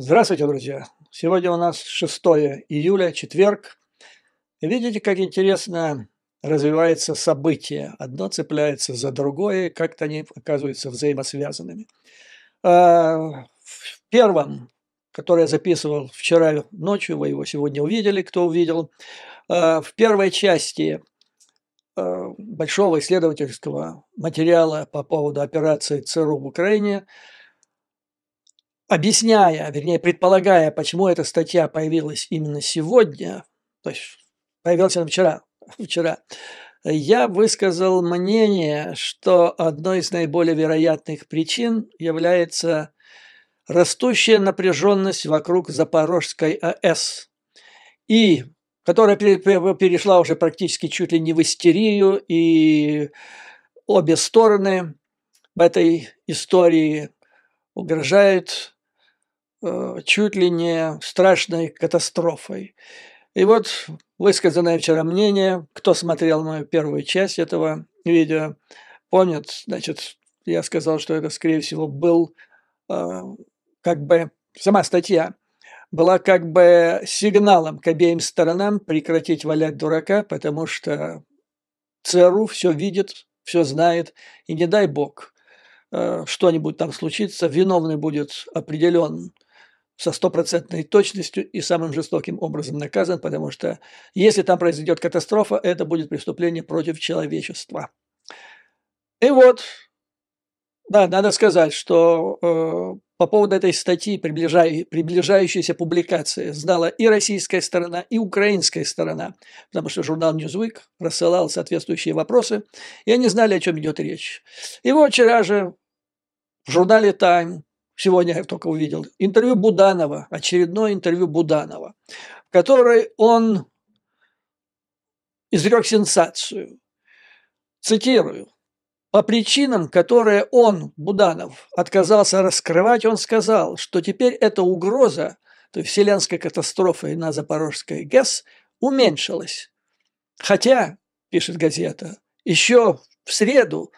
Здравствуйте, друзья! Сегодня у нас 6 июля, четверг. Видите, как интересно развивается событие. Одно цепляется за другое, как-то они оказываются взаимосвязанными. В первом, который я записывал вчера ночью, вы его сегодня увидели, кто увидел. В первой части большого исследовательского материала по поводу операции ЦРУ в Украине, объясняя, вернее, предполагая, почему эта статья появилась именно сегодня, то есть появилась она вчера, я высказал мнение, что одной из наиболее вероятных причин является растущая напряженность вокруг Запорожской АЭС, и которая перешла уже практически чуть ли не в истерию, и обе стороны в этой истории угрожают чуть ли не страшной катастрофой. И вот высказанное вчера мнение, кто смотрел мою первую часть этого видео, помнит, значит, я сказал, что это, скорее всего, был как бы сама статья была как бы сигналом к обеим сторонам прекратить валять дурака, потому что ЦРУ все видит, все знает, и не дай бог что-нибудь там случится, виновный будет определен со стопроцентной точностью и самым жестоким образом наказан, потому что если там произойдет катастрофа, это будет преступление против человечества. И вот, да, надо сказать, что по поводу этой статьи, приближающейся публикации, знала и российская сторона, и украинская сторона, потому что журнал Newsweek рассылал соответствующие вопросы, и они знали, о чем идет речь. И вот вчера же в журнале Time, сегодня я только увидел, интервью Буданова, очередное интервью Буданова, в которой он изрек сенсацию. Цитирую. По причинам, которые он, Буданов, отказался раскрывать, он сказал, что теперь эта угроза, то есть вселенской катастрофы на Запорожской ГЭС, уменьшилась. Хотя, пишет газета, еще в среду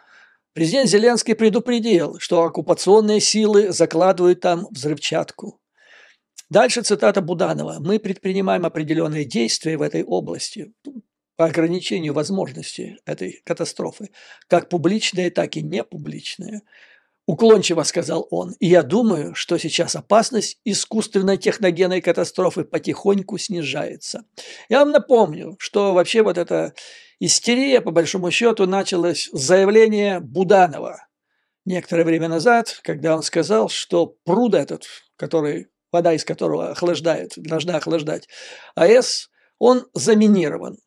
президент Зеленский предупредил, что оккупационные силы закладывают там взрывчатку. Дальше цитата Буданова. «Мы предпринимаем определенные действия в этой области по ограничению возможностей этой катастрофы, как публичные, так и непубличные». Уклончиво сказал он. И я думаю, что сейчас опасность искусственной техногенной катастрофы потихоньку снижается. Я вам напомню, что вообще вот эта истерия, по большому счету, началась с заявления Буданова некоторое время назад, когда он сказал, что пруд этот, вода из которого должна охлаждать АЭС, он заминирован.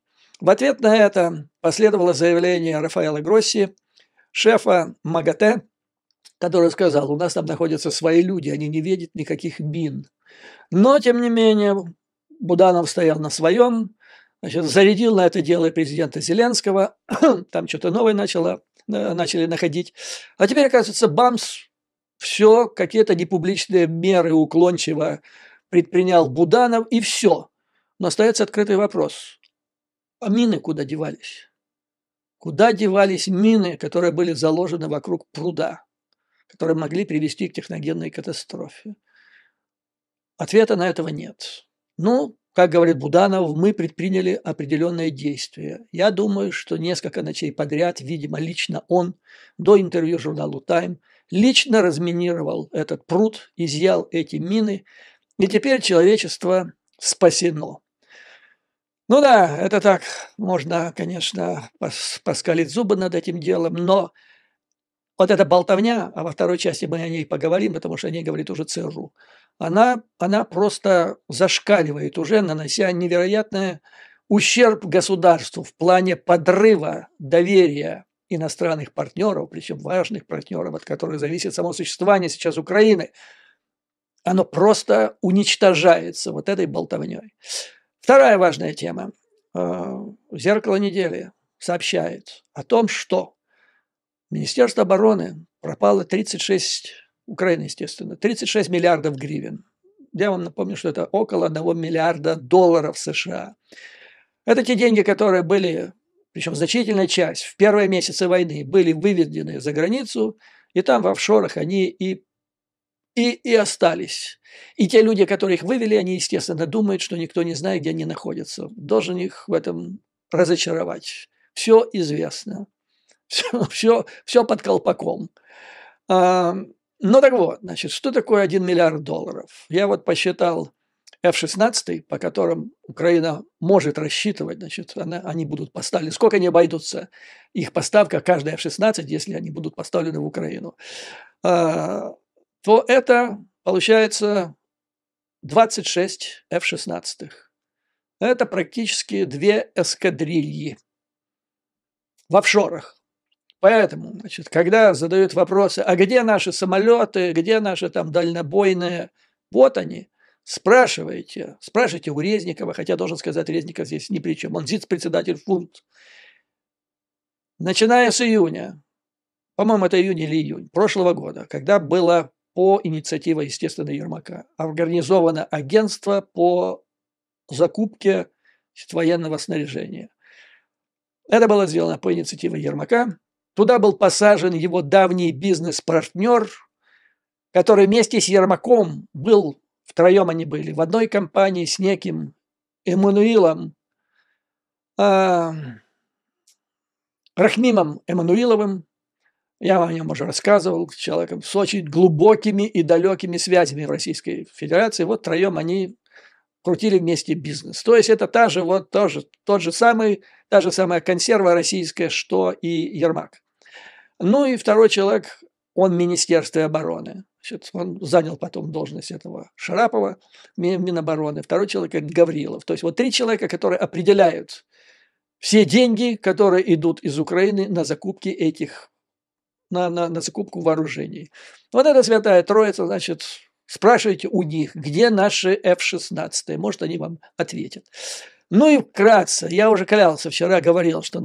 В ответ на это последовало заявление Рафаэла Гросси, шефа МАГАТЭ, который сказал, у нас там находятся свои люди, они не видят никаких мин. Но, тем не менее, Буданов стоял на своем, значит, зарядил на это дело президента Зеленского, там что-то новое начали находить. А теперь, оказывается, бамс, все, какие-то непубличные меры уклончиво предпринял Буданов, и все. Но остается открытый вопрос. А мины куда девались? Куда девались мины, которые были заложены вокруг пруда, которые могли привести к техногенной катастрофе? Ответа на этого нет. Ну, как говорит Буданов, мы предприняли определенные действия. Я думаю, что несколько ночей подряд, видимо, лично он до интервью журналу Time лично разминировал этот пруд, изъял эти мины, и теперь человечество спасено. Ну да, это так, можно, конечно, поскалить зубы над этим делом, но вот эта болтовня, а во второй части мы о ней поговорим, потому что о ней говорит уже ЦРУ, она просто зашкаливает уже, нанося невероятный ущерб государству в плане подрыва доверия иностранных партнеров, причем важных партнеров, от которых зависит само существование сейчас Украины. Оно просто уничтожается вот этой болтовней. Вторая важная тема. «Зеркало недели» сообщает о том, что Министерство обороны пропало 36, Украина, естественно, 36 миллиардов гривен. Я вам напомню, что это около 1 миллиарда долларов США. Это те деньги, которые были, причем значительная часть, в первые месяцы войны были выведены за границу, и там в офшорах они и и остались. И те люди, которые их вывели, они, естественно, думают, что никто не знает, где они находятся. Должен их в этом разочаровать. Все известно. Все под колпаком. Ну так вот, значит, что такое 1 миллиард долларов? Я вот посчитал F-16, по которым Украина может рассчитывать, значит, они будут поставлены. Сколько они обойдутся, их поставка, каждая F-16, если они будут поставлены в Украину, то это получается 26 F-16. Это практически 2 эскадрильи в офшорах. Поэтому, значит, когда задают вопросы, а где наши самолеты, где наши там дальнобойные, вот они, спрашивайте у Резникова, хотя, должен сказать, Резников здесь ни при чем, он вице-председатель ФУНТ. Начиная с июня, по-моему, это июнь или июнь прошлого года, когда было по инициативе, естественно, Ермака организовано агентство по закупке военного снаряжения. Это было сделано по инициативе Ермака. Туда был посажен его давний бизнес-партнер, который вместе с Ермаком был, втроем они были, в одной компании с неким Эммануилом, Рахмимом Эммануиловым. Я о нем уже рассказывал, человеком с очень глубокими и далекими связями в Российской Федерации. Вот втроем они крутили вместе бизнес. То есть это та же самая консерва российская, что и Ермак. Ну и второй человек, он в Министерстве обороны. Значит, он занял потом должность этого Шарапова, Минобороны. Второй человек – это Гаврилов. То есть вот 3 человека, которые определяют все деньги, которые идут из Украины на закупки этих, на закупку вооружений. Вот эта святая троица, значит, спрашивайте у них, где наши F-16, может, они вам ответят. Ну и вкратце, я уже клялся вчера, говорил, что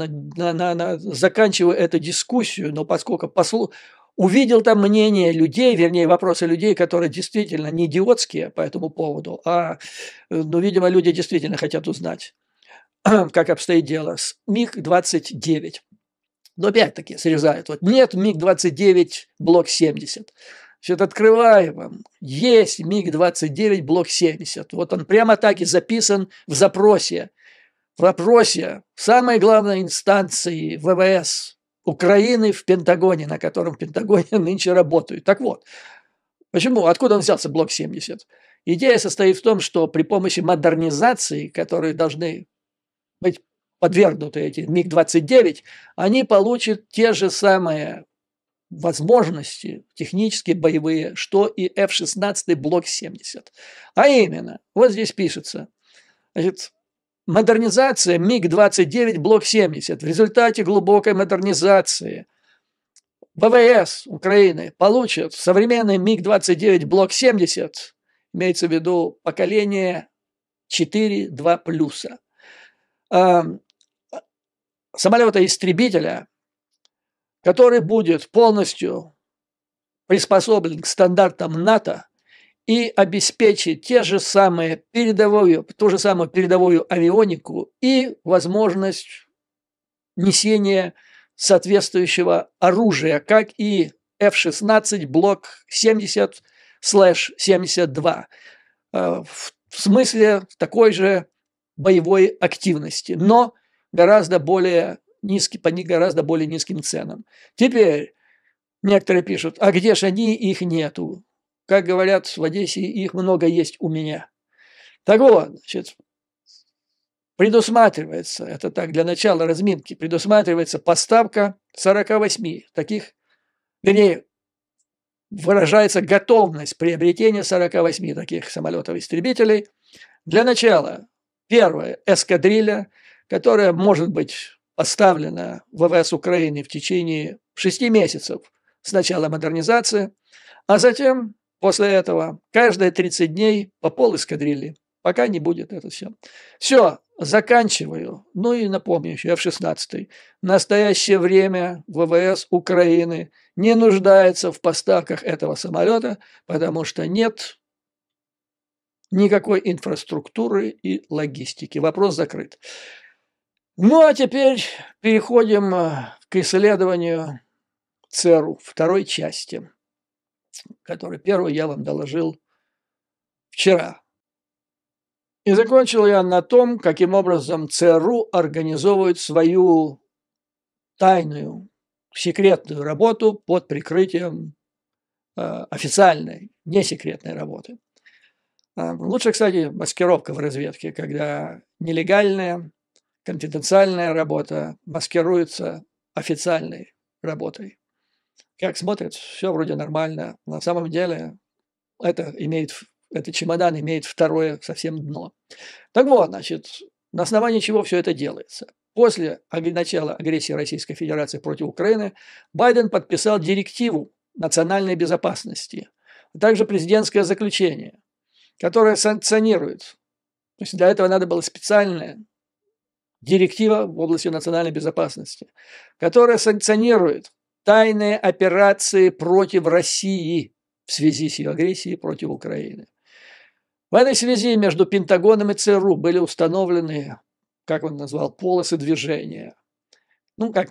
заканчиваю эту дискуссию, но поскольку увидел там мнение людей, вернее, вопросы людей, которые действительно не идиотские по этому поводу, видимо, люди действительно хотят узнать, как обстоит дело с МиГ-29. Но опять-таки срезают. Вот нет МиГ-29 блок 70. Значит, открываем. Есть МиГ-29 блок 70. Вот он прямо так и записан в запросе. В вопросе самой главной инстанции ВВС Украины в Пентагоне, на котором в Пентагоне нынче работают. Так вот, почему? Откуда он взялся, блок 70? Идея состоит в том, что при помощи модернизации, которые должны быть подвергнуты эти МиГ-29, они получат те же самые возможности технические, боевые, что и F-16 блок 70. А именно, вот здесь пишется, значит, модернизация МиГ-29 блок 70. В результате глубокой модернизации ВВС Украины получат современный МиГ-29 блок 70, имеется в виду поколение 4.2+. Самолета-истребителя, который будет полностью приспособлен к стандартам НАТО и обеспечит ту же самую передовую авионику и возможность несения соответствующего оружия, как и F-16 блок 70/72, в смысле такой же боевой активности, но гораздо более по гораздо более низким ценам. Теперь некоторые пишут, а где же они, их нету. Как говорят в Одессе, их много есть у меня. Так вот, значит, предусматривается, это так, для начала разминки, предусматривается поставка 48 таких, вернее, выражается готовность приобретения 48 таких самолетов-истребителей. Для начала первая эскадрилья, которая может быть поставлена в ВВС Украины в течение 6 месяцев с начала модернизации, а затем, после этого, каждые 30 дней по полэскадрильи, пока не будет это все. Все, заканчиваю. Ну и напомню еще F-16. В настоящее время ВВС Украины не нуждается в поставках этого самолета, потому что нет никакой инфраструктуры и логистики. Вопрос закрыт. Ну, а теперь переходим к исследованию ЦРУ, второй части. который первый я вам доложил вчера. И закончил я на том, каким образом ЦРУ организовывает свою тайную, секретную работу под прикрытием официальной, не секретной работы. Лучше, кстати, маскировка в разведке, когда нелегальная, конфиденциальная работа маскируется официальной работой. Как смотрят, все вроде нормально. На самом деле этот чемодан имеет второе совсем дно. Так вот, значит, на основании чего все это делается? После начала агрессии Российской Федерации против Украины Байден подписал директиву национальной безопасности, а также президентское заключение, которое санкционирует. То есть для этого надо было специальная директива в области национальной безопасности, которая санкционирует тайные операции против России в связи с ее агрессией против Украины. В этой связи между Пентагоном и ЦРУ были установлены, как он назвал, полосы движения. Ну, как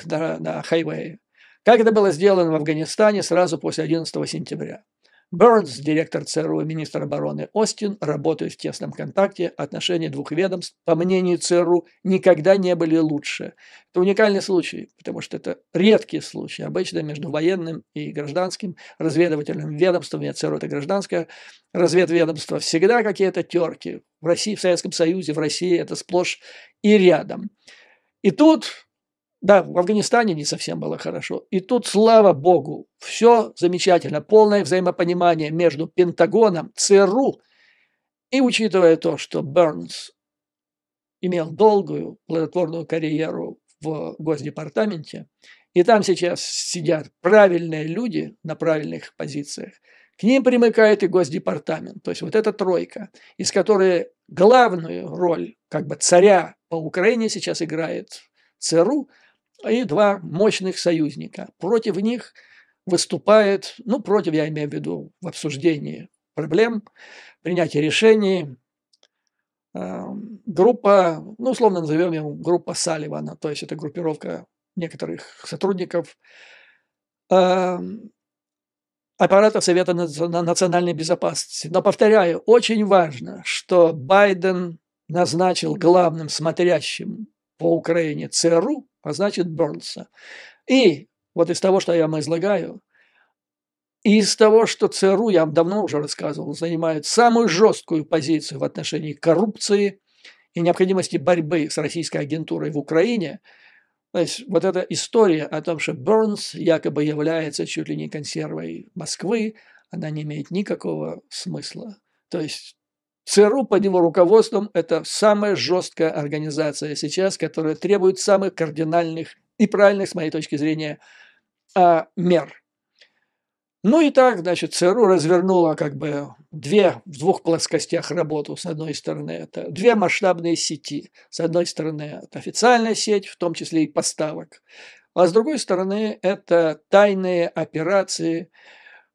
на хайвее. Как это было сделано в Афганистане сразу после 11 сентября. Бернс, директор ЦРУ и министр обороны Остин, работают в тесном контакте. Отношения двух ведомств, по мнению ЦРУ, никогда не были лучше. Это уникальный случай, потому что это редкий случай. Обычно между военным и гражданским разведывательным ведомством, ЦРУ это гражданское разведведомство, всегда какие-то терки. В России, в Советском Союзе, в России это сплошь и рядом. И тут... Да, в Афганистане не совсем было хорошо. И тут, слава богу, все замечательно. Полное взаимопонимание между Пентагоном, ЦРУ. И учитывая то, что Бернс имел долгую плодотворную карьеру в Госдепартаменте, и там сейчас сидят правильные люди на правильных позициях, к ним примыкает и Госдепартамент. То есть вот эта тройка, из которой главную роль как бы царя по Украине сейчас играет ЦРУ, и два мощных союзника. Против них выступает, против, я имею в виду, в обсуждении проблем, принятия решений, группа, условно назовем ее группа Салливана, то есть это группировка некоторых сотрудников аппарата Совета национальной безопасности. Но, повторяю, очень важно, что Байден назначил главным смотрящим по Украине ЦРУ, а значит Бернса. И вот из того, что я вам излагаю, и из того, что ЦРУ, я вам давно уже рассказывал, занимает самую жесткую позицию в отношении коррупции и необходимости борьбы с российской агентурой в Украине, то есть вот эта история о том, что Бернс якобы является чуть ли не консервой Москвы, она не имеет никакого смысла. То есть ЦРУ под его руководством – это самая жесткая организация сейчас, которая требует самых кардинальных и правильных, с моей точки зрения, мер. И так, значит, ЦРУ развернула как бы в двух плоскостях работу. С одной стороны, это две масштабные сети. С одной стороны, это официальная сеть, в том числе и поставок. А с другой стороны, это тайные операции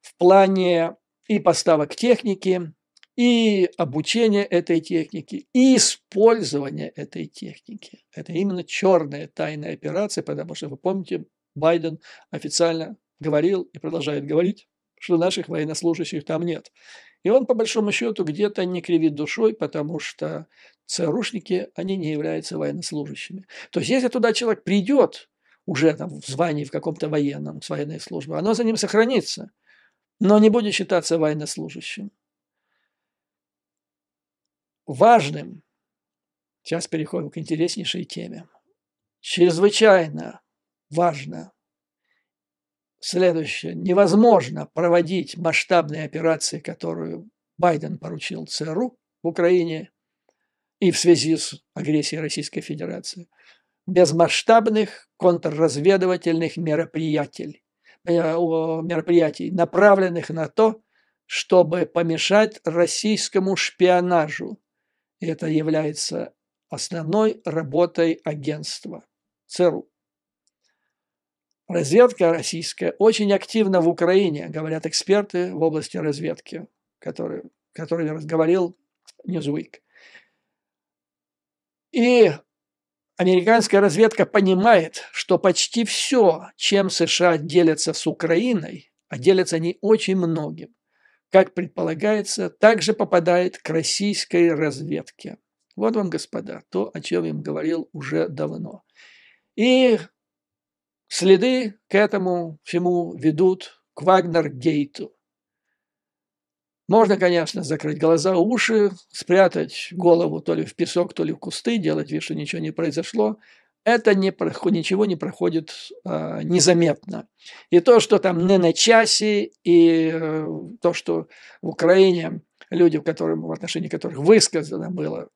в плане и поставок техники, и обучение этой техники, и использование этой техники. Это именно черная тайная операция, потому что, вы помните, Байден официально говорил и продолжает говорить, что наших военнослужащих там нет. И он, по большому счету, где-то не кривит душой, потому что ЦРУшники, они не являются военнослужащими. То есть, если туда человек придет, уже там в звании в каком-то военном, с военной службы, оно за ним сохранится, но не будет считаться военнослужащим. Важным, сейчас переходим к интереснейшей теме, чрезвычайно важно следующее. Невозможно проводить масштабные операции, которую Байден поручил ЦРУ в Украине и в связи с агрессией Российской Федерации, без масштабных контрразведывательных мероприятий, направленных на то, чтобы помешать российскому шпионажу. И это является основной работой агентства ЦРУ. Разведка российская очень активна в Украине, говорят эксперты в области разведки, которыми разговаривал Newsweek. И американская разведка понимает, что почти все, чем США делятся с Украиной, а делятся они очень многим. Как предполагается, также попадает к российской разведке. Вот вам, господа, то, о чем я им говорил уже давно. И следы к этому всему ведут к Вагнер-гейту. Можно, конечно, закрыть глаза, уши, спрятать голову то ли в песок, то ли в кусты, делать вид, что ничего не произошло. Это ничего не проходит незаметно. И то, что там наночаси, и то, что в Украине люди, в отношении которых высказано было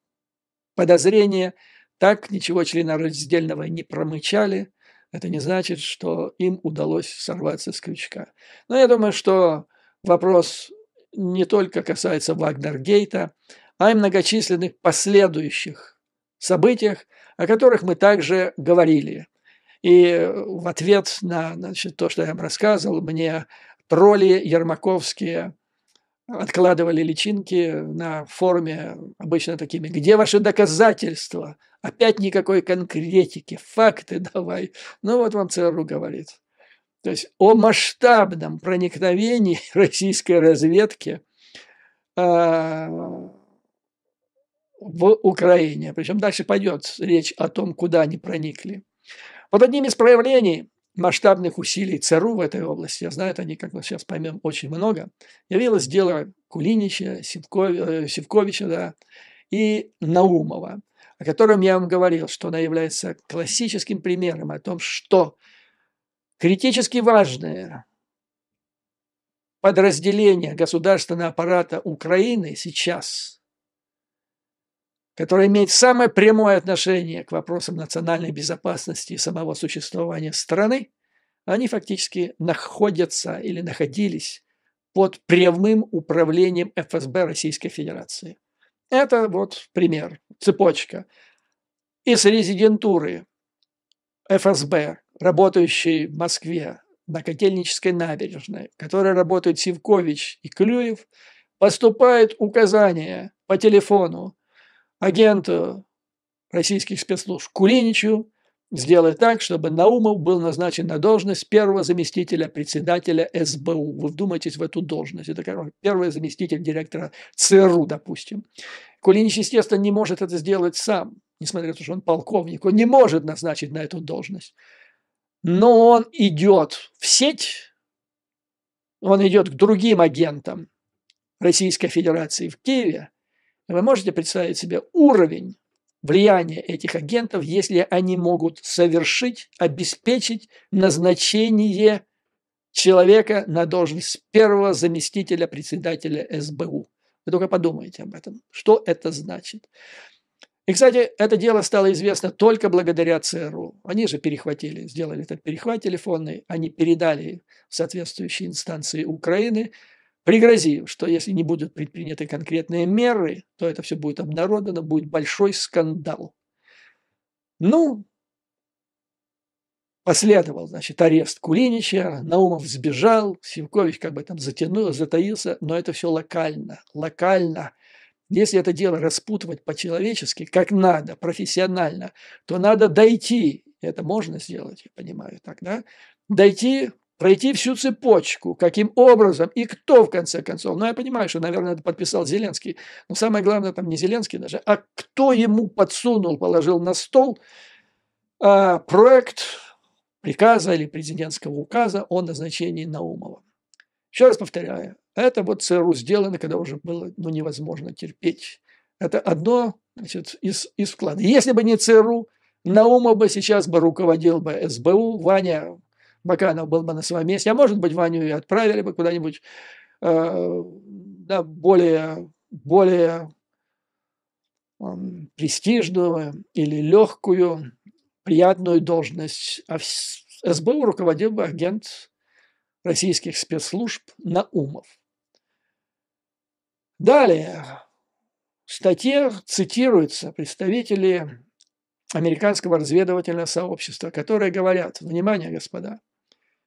подозрение, так ничего членораздельного не промычали. Это не значит, что им удалось сорваться с крючка. Но я думаю, что вопрос не только касается Вагнергейта, а и многочисленных последующих событиях, о которых мы также говорили. И в ответ на то, что я вам рассказывал, мне тролли ермаковские откладывали личинки на форуме обычно такими: где ваши доказательства? Опять никакой конкретики, факты давай. Ну вот вам ЦРУ говорит. То есть о масштабном проникновении российской разведки в Украине. Причем дальше пойдет речь о том, куда они проникли. Вот одним из проявлений масштабных усилий ЦРУ в этой области, я знаю, они, как мы сейчас поймем, очень много, явилось дело Кулинича, Сивковича, да, и Наумова, о котором я вам говорил, что она является классическим примером о том, что критически важные подразделения государственного аппарата Украины сейчас, которое имеет самое прямое отношение к вопросам национальной безопасности и самого существования страны, они фактически находятся или находились под прямым управлением ФСБ Российской Федерации. Это вот пример, цепочка. Из резидентуры ФСБ, работающей в Москве на Котельнической набережной, в которой работают Сивкович и Клюев, поступает указание по телефону агенту российских спецслужб Кулиничу сделать так, чтобы Наумов был назначен на должность первого заместителя председателя СБУ. Вы вдумайтесь в эту должность. Это первый заместитель директора ЦРУ, допустим. Кулинич, естественно, не может это сделать сам, несмотря на то, что он полковник. Он не может назначить на эту должность. Но он идет в сеть, он идет к другим агентам Российской Федерации в Киеве. Вы можете представить себе уровень влияния этих агентов, если они могут обеспечить назначение человека на должность первого заместителя председателя СБУ. Вы только подумайте об этом. Что это значит? И, кстати, это дело стало известно только благодаря ЦРУ. Они же сделали этот перехват телефонный, они передали в соответствующие инстанции Украины, пригрозив, что если не будут предприняты конкретные меры, то это все будет обнародовано, будет большой скандал. Ну, последовал, значит, арест Кулинича, Наумов сбежал, Сивкович как бы там затаился, но это все локально. Если это дело распутывать по-человечески, как надо, профессионально, то надо дойти, это можно сделать, я понимаю так, да, пройти всю цепочку, каким образом и кто в конце концов. Ну, я понимаю, что, наверное, это подписал Зеленский, но самое главное там не Зеленский даже, а кто ему положил на стол проект приказа или президентского указа о назначении Наумова. Еще раз повторяю, это вот ЦРУ сделано, когда уже было невозможно терпеть. Это одно, значит, из вкладов. Если бы не ЦРУ, Наумов бы сейчас руководил бы СБУ, Ваня Баканов был бы на своем месте, а может быть, Ваню и отправили бы куда-нибудь более престижную или легкую, приятную должность. А в СБУ руководил бы агент российских спецслужб Наумов. Далее в статье цитируются представители американского разведывательного сообщества, которые говорят: внимание, господа,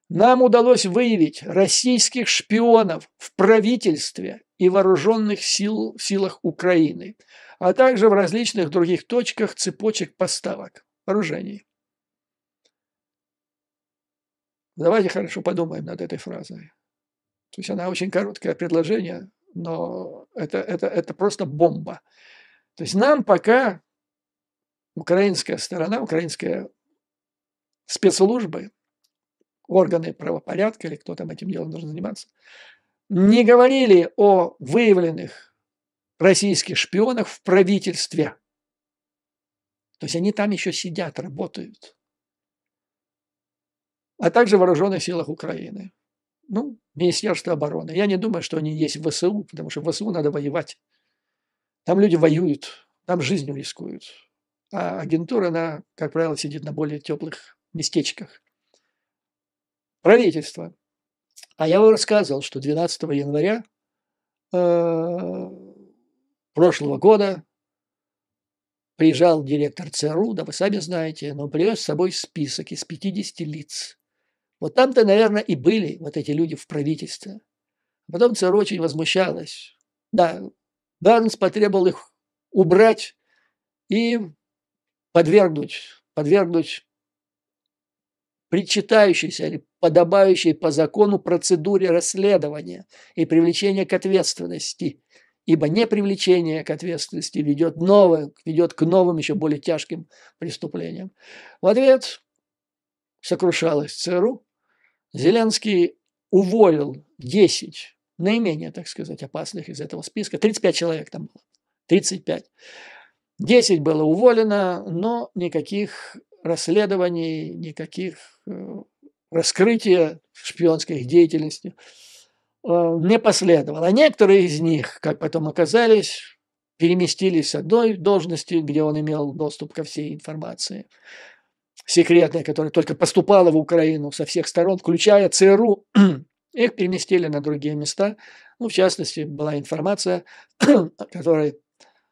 нам удалось выявить российских шпионов в правительстве и вооруженных силах Украины, а также в различных других точках цепочек поставок вооружений. Давайте хорошо подумаем над этой фразой. То есть она очень короткое предложение, но это просто бомба. То есть нам пока украинская сторона, украинские спецслужбы, органы правопорядка или кто там этим делом должен заниматься, не говорили о выявленных российских шпионах в правительстве. То есть они там еще сидят, работают. А также в вооруженных силах Украины. Ну, Министерство обороны. Я не думаю, что они есть в ВСУ, потому что в ВСУ надо воевать. Там люди воюют, там жизнью рискуют. А агентура, она, как правило, сидит на более теплых местечках. Правительство. А я вам рассказывал, что 12 января прошлого года приезжал директор ЦРУ, да вы сами знаете, но привез с собой список из 50 лиц. Вот там-то, наверное, и были вот эти люди в правительстве. Потом ЦРУ очень возмущалась. Да, Барнс потребовал их убрать и подвергнуть причитающейся или подобающей по закону процедуре расследования и привлечения к ответственности, ибо непривлечение к ответственности ведет к новым, еще более тяжким преступлениям. В ответ сокрушалась ЦРУ. Зеленский уволил 10 наименее, так сказать, опасных из этого списка. 35 человек там было. 35. 10 было уволено, но никаких расследований, никаких раскрытия шпионской деятельности не последовало. А некоторые из них, как потом оказались, переместились с одной должности, где он имел доступ ко всей информации секретной, которая только поступала в Украину со всех сторон, включая ЦРУ. Их переместили на другие места. Ну, в частности, была информация, о которой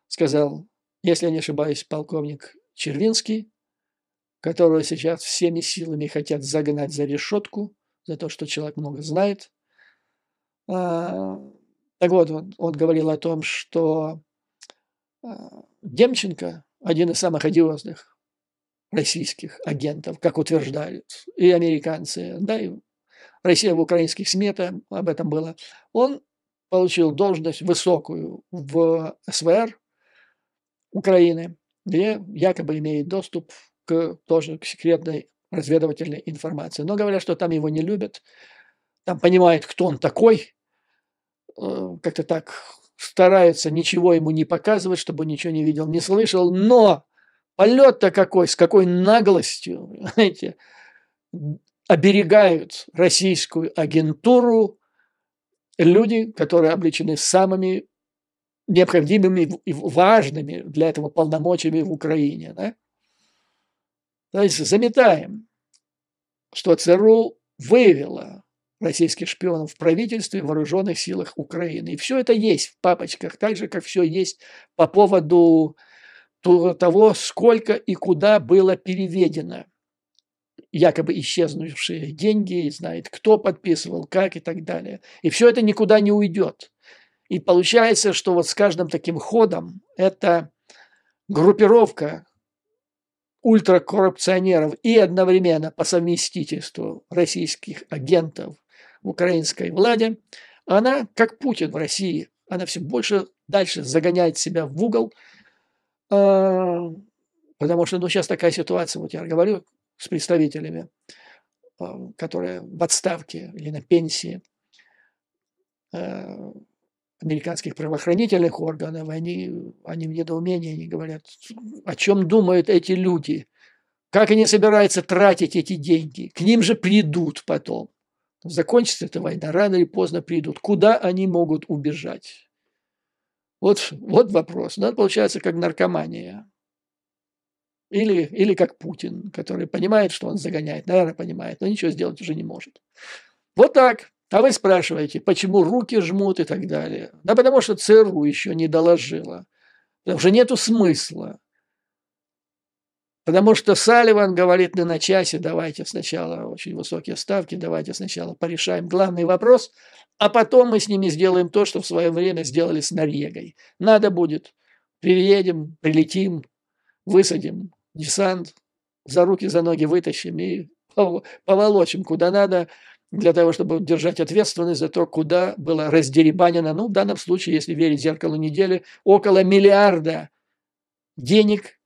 сказал, если я не ошибаюсь, полковник Червинский, которого сейчас всеми силами хотят загнать за решетку за то, что человек много знает. Так вот, он говорил о том, что Демченко один из самых одиозных российских агентов, как утверждают и американцы, да, и Россия в украинских СМИ об этом было. Он получил должность высокую в СВР Украины, где якобы имеет доступ тоже к секретной разведывательной информации. Но говорят, что там его не любят, там понимают, кто он такой, как-то так стараются ничего ему не показывать, чтобы ничего не видел, не слышал. Но полет-то какой, с какой наглостью, знаете, оберегают российскую агентуру люди, которые облечены самыми необходимыми и важными для этого полномочиями в Украине. Да? То есть заметаем, что ЦРУ выявила российских шпионов в правительстве, в вооруженных силах Украины. И все это есть в папочках, так же, как все есть по поводу того, сколько и куда было переведено якобы исчезнувшие деньги, знает, кто подписывал, как и так далее. И все это никуда не уйдет. И получается, что вот с каждым таким ходом эта группировка ультракоррупционеров и одновременно по совместительству российских агентов в украинской владе, она, как Путин в России, она все больше дальше загоняет себя в угол, потому что сейчас такая ситуация, вот я говорю с представителями, которые в отставке или на пенсии американских правоохранительных органов, они в недоумении, они говорят, о чем думают эти люди, как они собираются тратить эти деньги, к ним же придут потом. Закончится эта война, рано или поздно придут. Куда они могут убежать? Вот вопрос. Ну, это получается как наркомания. Или как Путин, который понимает, что он загоняет. Наверное, понимает, но ничего сделать уже не может. Вот так. А вы спрашиваете, почему руки жмут и так далее. Да потому что ЦРУ еще не доложила. Потому что нету смысла. Потому что Салливан говорит не на часе, давайте сначала очень высокие ставки, давайте сначала порешаем главный вопрос, а потом мы с ними сделаем то, что в свое время сделали с Норвегой. Надо будет, приедем, прилетим, высадим десант, за руки, за ноги вытащим и поволочим куда надо, для того, чтобы держать ответственность за то, куда было раздеребанено, ну, в данном случае, если верить «Зеркалу недели», около миллиарда денег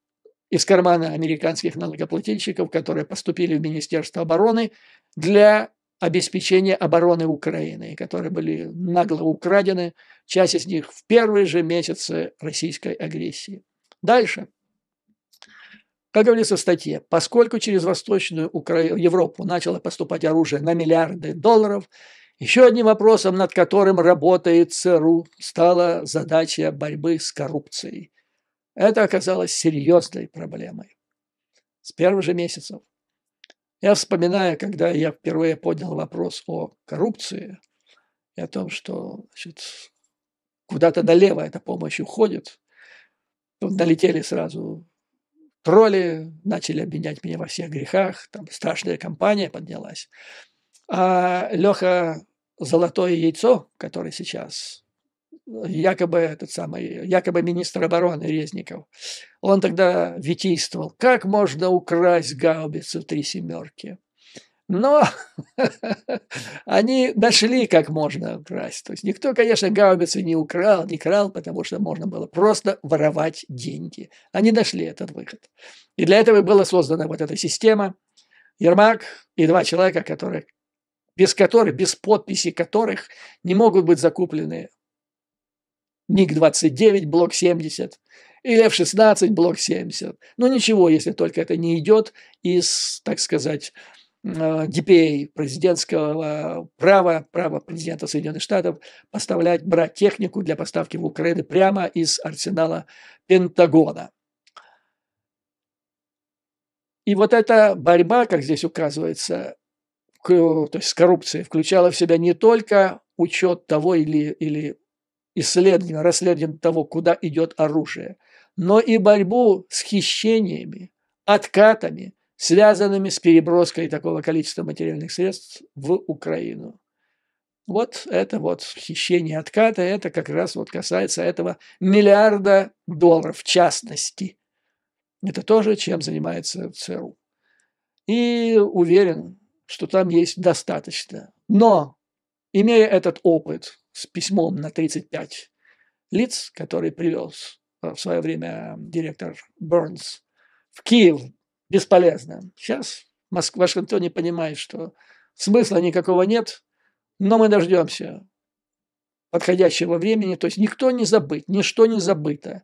из кармана американских налогоплательщиков, которые поступили в Министерство обороны для обеспечения обороны Украины, которые были нагло украдены, часть из них в первые же месяцы российской агрессии. Дальше. Как говорится в статье, поскольку через Восточную Европу начало поступать оружие на миллиарды долларов, еще одним вопросом, над которым работает ЦРУ, стала задача борьбы с коррупцией. Это оказалось серьезной проблемой. С первых же месяцев. Я вспоминаю, когда я впервые поднял вопрос о коррупции и о том, что куда-то налево эта помощь уходит, налетели сразу тролли, начали обвинять меня во всех грехах, там страшная кампания поднялась. А Леха Золотое Яйцо, который сейчас якобы якобы министр обороны Резников, он тогда витийствовал, как можно украсть гаубицу 3 семерки. Но они нашли, как можно украсть. То есть никто, конечно, гаубицы не крал, потому что можно было просто воровать деньги. Они нашли этот выход. И для этого была создана вот эта система. Ермак и 2 человека, без подписи которых не могут быть закуплены МиГ-29, Блок 70 или F-16, Блок 70. Ну ничего, если только это не идет из, так сказать, DPA, президентского права президента Соединенных Штатов брать технику для поставки в Украину прямо из арсенала Пентагона. И вот эта борьба, как здесь указывается, то есть с коррупцией, включала в себя не только учет того или исследование, расследование того, куда идет оружие, но и борьбу с хищениями, откатами, связанными с переброской такого количества материальных средств в Украину. Вот это вот хищение, откаты, это как раз вот касается этого миллиарда долларов в частности. Это тоже, чем занимается ЦРУ. И уверен, что там есть достаточно. Но, имея этот опыт с письмом на 35 лиц, который привез в свое время директор Бернс в Киев, бесполезно. Сейчас в Вашингтоне понимает, что смысла никакого нет, но мы дождемся подходящего времени. То есть никто не забыт, ничто не забыто.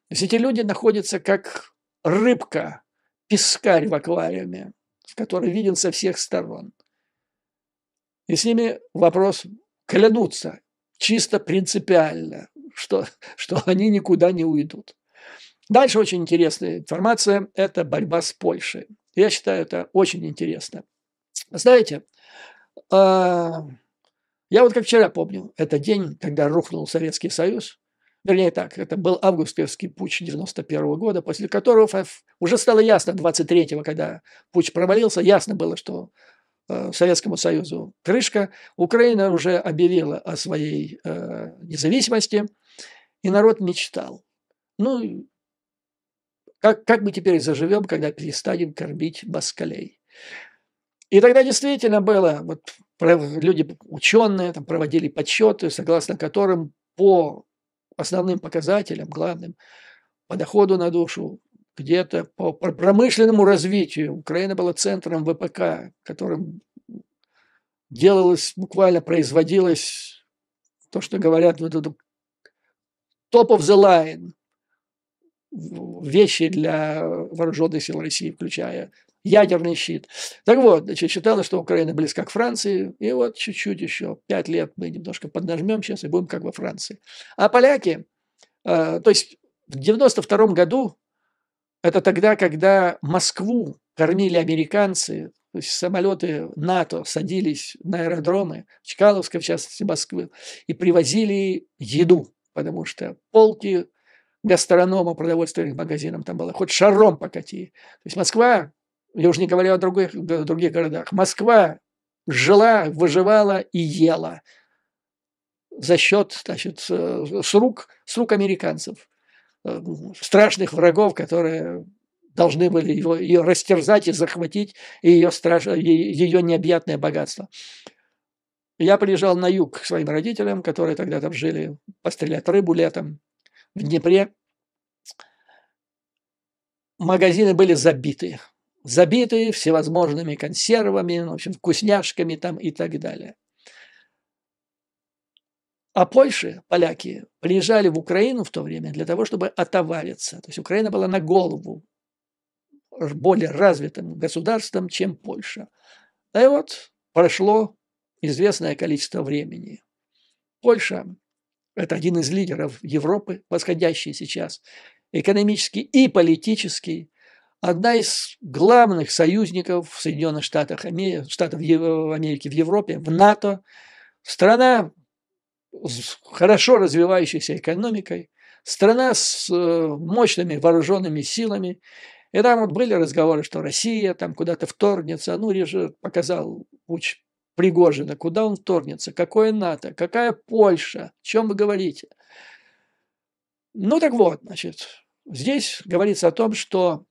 То есть эти люди находятся как рыбка, пескарь в аквариуме, который виден со всех сторон. И с ними вопрос клянутся чисто принципиально, что они никуда не уйдут. Дальше очень интересная информация – это борьба с Польшей. Я считаю, это очень интересно. Знаете, я вот как вчера помню, это день, когда рухнул Советский Союз. Вернее так, это был августовский путч 91 года, после которого уже стало ясно 23-го, когда путч провалился, ясно было, что Советскому Союзу крышка. Украина уже объявила о своей независимости, и народ мечтал. Ну, как мы теперь заживем, когда перестанем кормить москалей? И тогда действительно было, вот люди, ученые, там проводили подсчеты, согласно которым по основным показателям, главным, по доходу на душу, где-то по промышленному развитию Украина была центром ВПК, которым делалось, буквально производилось то, что говорят, top of the line, вещи для вооруженных сил России, включая ядерный щит. Так вот, значит, считалось, что Украина близка к Франции, и вот чуть-чуть еще, 5 лет мы немножко поднажмем сейчас и будем как во Франции. А поляки, то есть в 92 году, это тогда, когда Москву кормили американцы, то есть самолеты НАТО садились на аэродромы, Чкаловска, в частности, Москвы, и привозили еду, потому что полки гастронома, продовольственных магазинов там было, хоть шаром покати. То есть Москва, я уже не говорю о других городах, Москва жила, выживала и ела за счет, значит, с рук американцев, страшных врагов, которые должны были ее растерзать и захватить ее необъятное богатство. Я приезжал на юг к своим родителям, которые тогда там жили, пострелять рыбу летом в Днепре. Магазины были забиты. Забиты всевозможными консервами, в общем, вкусняшками там и так далее. А поляки, приезжали в Украину в то время для того, чтобы отовариться. То есть Украина была на голову более развитым государством, чем Польша. И вот прошло известное количество времени. Польша – это один из лидеров Европы, восходящий сейчас экономически и политически, одна из главных союзников Соединенных Штатов Америки в Европе, в НАТО, страна с хорошо развивающейся экономикой, страна с мощными вооруженными силами. И там вот были разговоры, что Россия там куда-то вторгнется. Ну, режим показал путь Пригожина, куда он вторгнется, какое НАТО, какая Польша, о чем вы говорите. Ну, так вот, значит, здесь говорится о том, что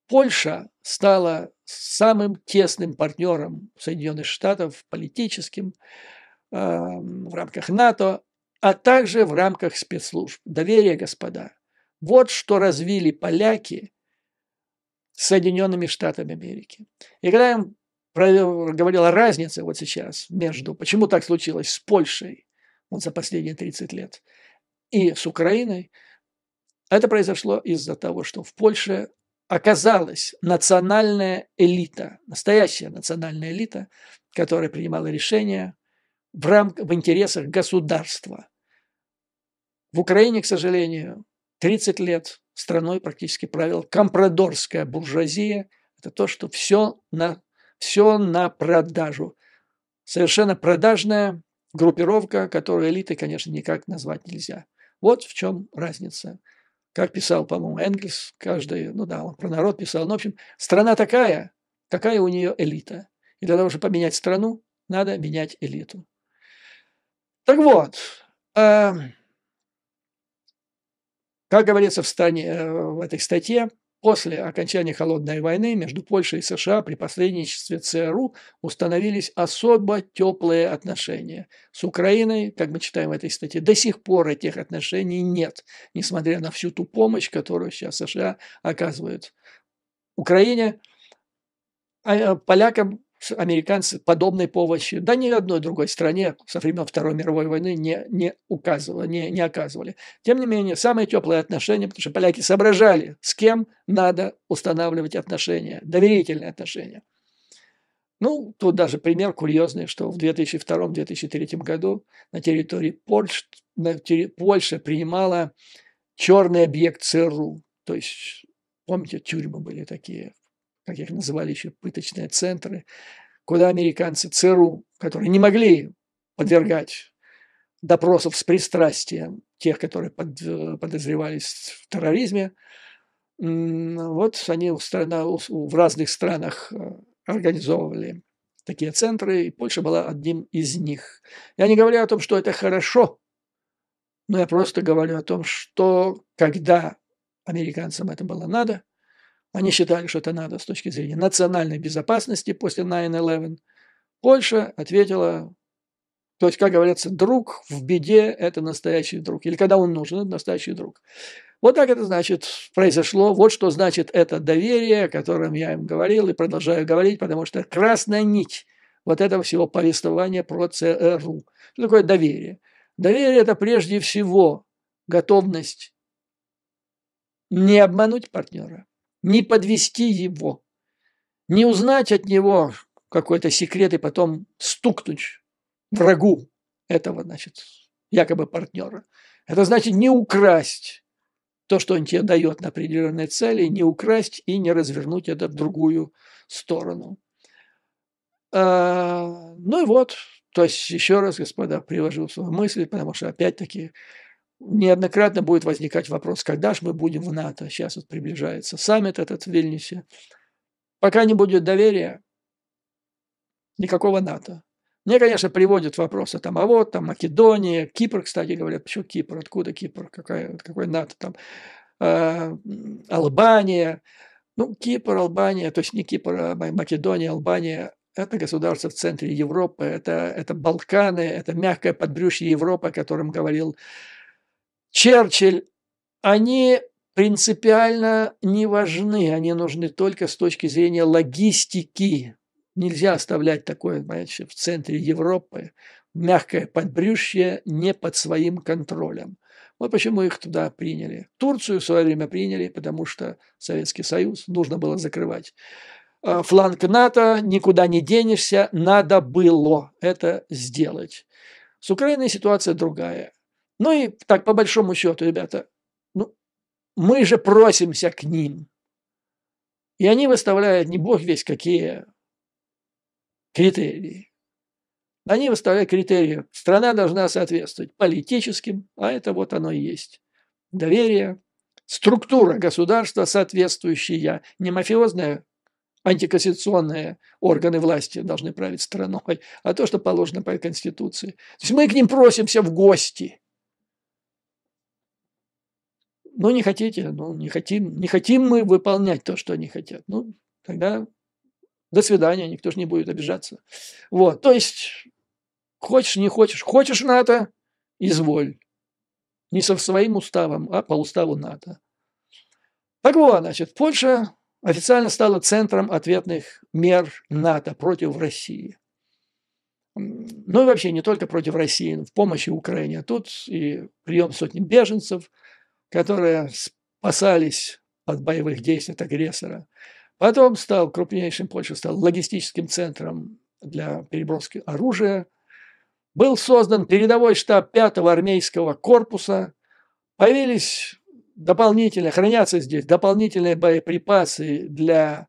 Польша стала самым тесным партнером Соединенных Штатов, политическим, в рамках НАТО, а также в рамках спецслужб. Доверие, господа. Вот что развили поляки с Соединенными Штатами Америки. И когда я говорил о разнице вот сейчас между, почему так случилось с Польшей вот за последние 30 лет и с Украиной, это произошло из-за того, что в Польше оказалась национальная элита, настоящая национальная элита, которая принимала решения в интересах государства. В Украине, к сожалению, 30 лет страной практически правила компрадорская буржуазия. Это то, что все на продажу. Совершенно продажная группировка, которую элитой, конечно, никак назвать нельзя. Вот в чем разница. Как писал, по-моему, Энгельс, каждый, ну да, он про народ писал. Ну, в общем, страна такая, какая у нее элита. И для того, чтобы поменять страну, надо менять элиту. Так вот, как говорится в этой статье, после окончания Холодной войны между Польшей и США при посредничестве ЦРУ установились особо теплые отношения. С Украиной, как мы читаем в этой статье, до сих пор этих отношений нет, несмотря на всю ту помощь, которую сейчас США оказывают Украине, полякам, американцы подобной помощи, да ни одной другой стране со времен Второй мировой войны не оказывали. Тем не менее, самые теплые отношения, потому что поляки соображали, с кем надо устанавливать отношения, доверительные отношения. Ну, тут даже пример курьезный, что в 2002-2003 году на территории Польши принимала черный объект ЦРУ. То есть, помните, тюрьмы были такие, как их называли еще, пыточные центры, куда американцы ЦРУ, которые не могли подвергать допросов с пристрастием тех, которые подозревались в терроризме, вот они в разных странах организовывали такие центры, и Польша была одним из них. Я не говорю о том, что это хорошо, но я просто говорю о том, что когда американцам это было надо, они считали, что это надо с точки зрения национальной безопасности после 9/11. Польша ответила, то есть, как говорится, друг в беде – это настоящий друг. Или когда он нужен, это настоящий друг. Вот так это, значит, произошло. Вот что значит это доверие, о котором я им говорил и продолжаю говорить, потому что красная нить вот этого всего повествования про ЦРУ. Что такое доверие? Доверие – это прежде всего готовность не обмануть партнера, не подвести его, не узнать от него какой-то секрет и потом стукнуть врагу этого, значит, якобы партнера. Это значит не украсть то, что он тебе дает на определенные цели, не украсть и не развернуть это в другую сторону. Ну и вот, то есть еще раз, господа, привожу свою мысль, потому что опять-таки неоднократно будет возникать вопрос, когда же мы будем в НАТО. Сейчас вот приближается саммит этот в Вильнюсе. Пока не будет доверия, никакого НАТО. Мне, конечно, приводят вопросы, там, а вот там Македония, Кипр, кстати, говорят, почему Кипр, откуда Кипр, какой НАТО там, Албания. Ну, Кипр, Албания, то есть не Кипр, а Македония, Албания, это государство в центре Европы, это Балканы, это мягкое подбрюшье Европы, о котором говорил Черчилль. Они принципиально не важны, они нужны только с точки зрения логистики. Нельзя оставлять такое, понимаете, в центре Европы, мягкое подбрюшье не под своим контролем. Вот почему их туда приняли. Турцию в свое время приняли, потому что Советский Союз нужно было закрывать. Фланг НАТО, никуда не денешься, надо было это сделать. С Украиной ситуация другая. Ну и так, по большому счету, ребята, ну, мы же просимся к ним. И они выставляют не бог весь какие критерии. Они выставляют критерии. Страна должна соответствовать политическим, а это вот оно и есть. Доверие, структура государства соответствующая, не мафиозная, антиконституционные органы власти должны править страной, а то, что положено по Конституции. То есть мы к ним просимся в гости. Ну, не хотите, ну, не хотим мы выполнять то, что они хотят. Ну, тогда до свидания, никто же не будет обижаться. Вот, то есть, хочешь, не хочешь, хочешь НАТО, изволь. Не со своим уставом, а по уставу НАТО. Так вот, значит, Польша официально стала центром ответных мер НАТО против России. Ну и вообще не только против России, но в помощи Украине. А тут и прием сотни беженцев, которые спасались от боевых действий от агрессора. Потом стал крупнейшим, Польша стал логистическим центром для переброски оружия. Был создан передовой штаб 5-го армейского корпуса. Появились дополнительные, хранятся здесь дополнительные боеприпасы для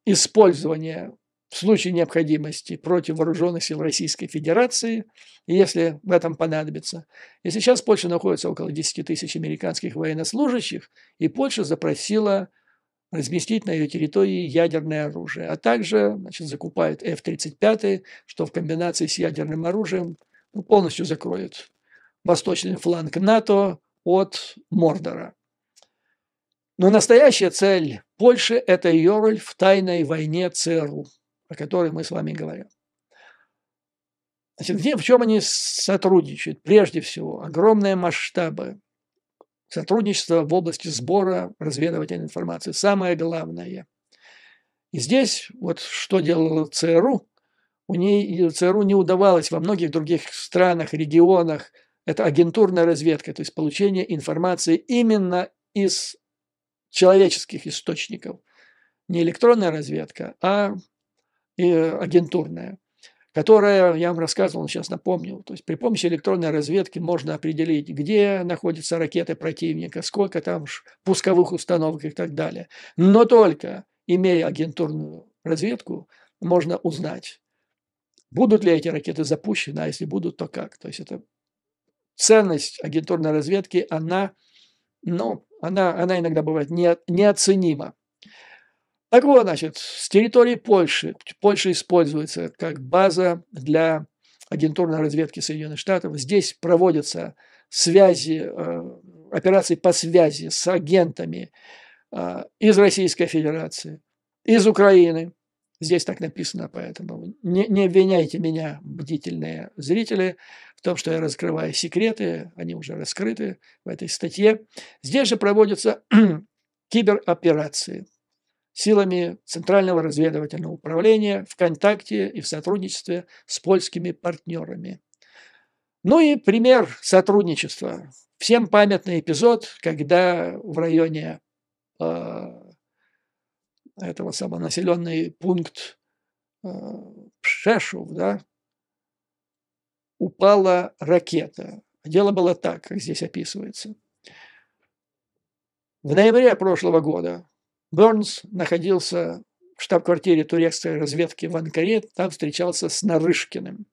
использования в случае необходимости против вооруженных сил Российской Федерации, если в этом понадобится. И сейчас в Польше находится около 10 тысяч американских военнослужащих, и Польша запросила разместить на ее территории ядерное оружие, а также, значит, закупает F-35, что в комбинации с ядерным оружием полностью закроет восточный фланг НАТО от Мордора. Но настоящая цель Польши – это ее роль в тайной войне ЦРУ, о которой мы с вами говорим. Значит, в чем они сотрудничают? Прежде всего, огромные масштабы сотрудничества в области сбора разведывательной информации. Самое главное. И здесь вот что делала ЦРУ. ЦРУ не удавалось во многих других странах, регионах. Это агентурная разведка, то есть получение информации именно из человеческих источников. Не электронная разведка, а агентурная, которая, я вам рассказывал, сейчас напомню, то есть при помощи электронной разведки можно определить, где находятся ракеты противника, сколько там пусковых установок и так далее. Но только имея агентурную разведку, можно узнать, будут ли эти ракеты запущены, а если будут, то как. То есть это ценность агентурной разведки, она иногда бывает неоценима. Так вот, значит, с территории Польша используется как база для агентурной разведки Соединенных Штатов. Здесь проводятся операции по связи с агентами из Российской Федерации, из Украины. Здесь так написано, поэтому не обвиняйте меня, бдительные зрители, в том, что я раскрываю секреты, они уже раскрыты в этой статье. Здесь же проводятся кибероперации силами Центрального разведывательного управления в контакте и в сотрудничестве с польскими партнерами. Ну и пример сотрудничества. Всем памятный эпизод, когда в районе этого самого населенный пункт Пшешов, да, упала ракета. Дело было так, как здесь описывается. В ноябре прошлого года Бернс находился в штаб-квартире турецкой разведки в Анкаре, там встречался с Нарышкиным.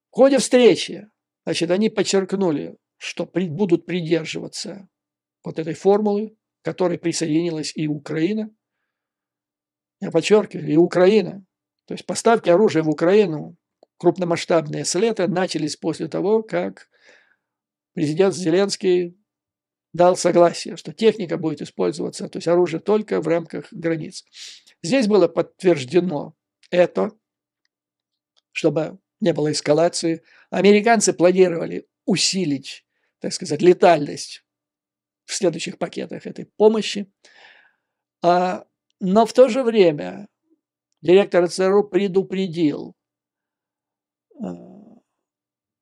В ходе встречи, значит, они подчеркнули, что будут придерживаться вот этой формулы, к которой присоединилась и Украина. Я подчеркиваю, и Украина. То есть поставки оружия в Украину крупномасштабные с лета начались после того, как президент Зеленский дал согласие, что техника будет использоваться, то есть оружие только в рамках границ. Здесь было подтверждено это, чтобы не было эскалации. Американцы планировали усилить, так сказать, летальность в следующих пакетах этой помощи. Но в то же время директор ЦРУ предупредил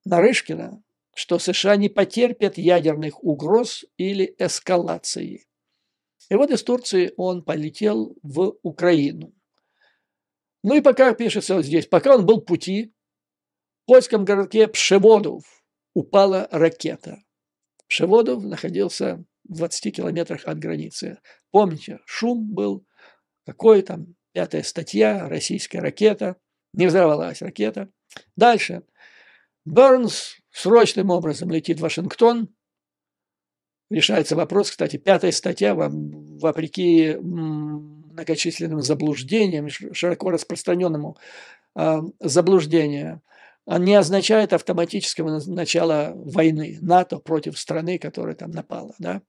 Нарышкина, что США не потерпят ядерных угроз или эскалации. И вот из Турции он полетел в Украину. Ну и пока пишется вот здесь, пока он был в пути, в польском городке Пшеводов упала ракета. Пшеводов находился в 20 километрах от границы. Помните, шум был, какой там, 5-я статья, российская ракета, не взорвалась ракета. Дальше. Бернс срочным образом летит в Вашингтон. Решается вопрос, кстати, 5-я статья, вопреки многочисленным заблуждениям, широко распространенному заблуждению, не означает автоматического начала войны НАТО против страны, которая там напала. Да?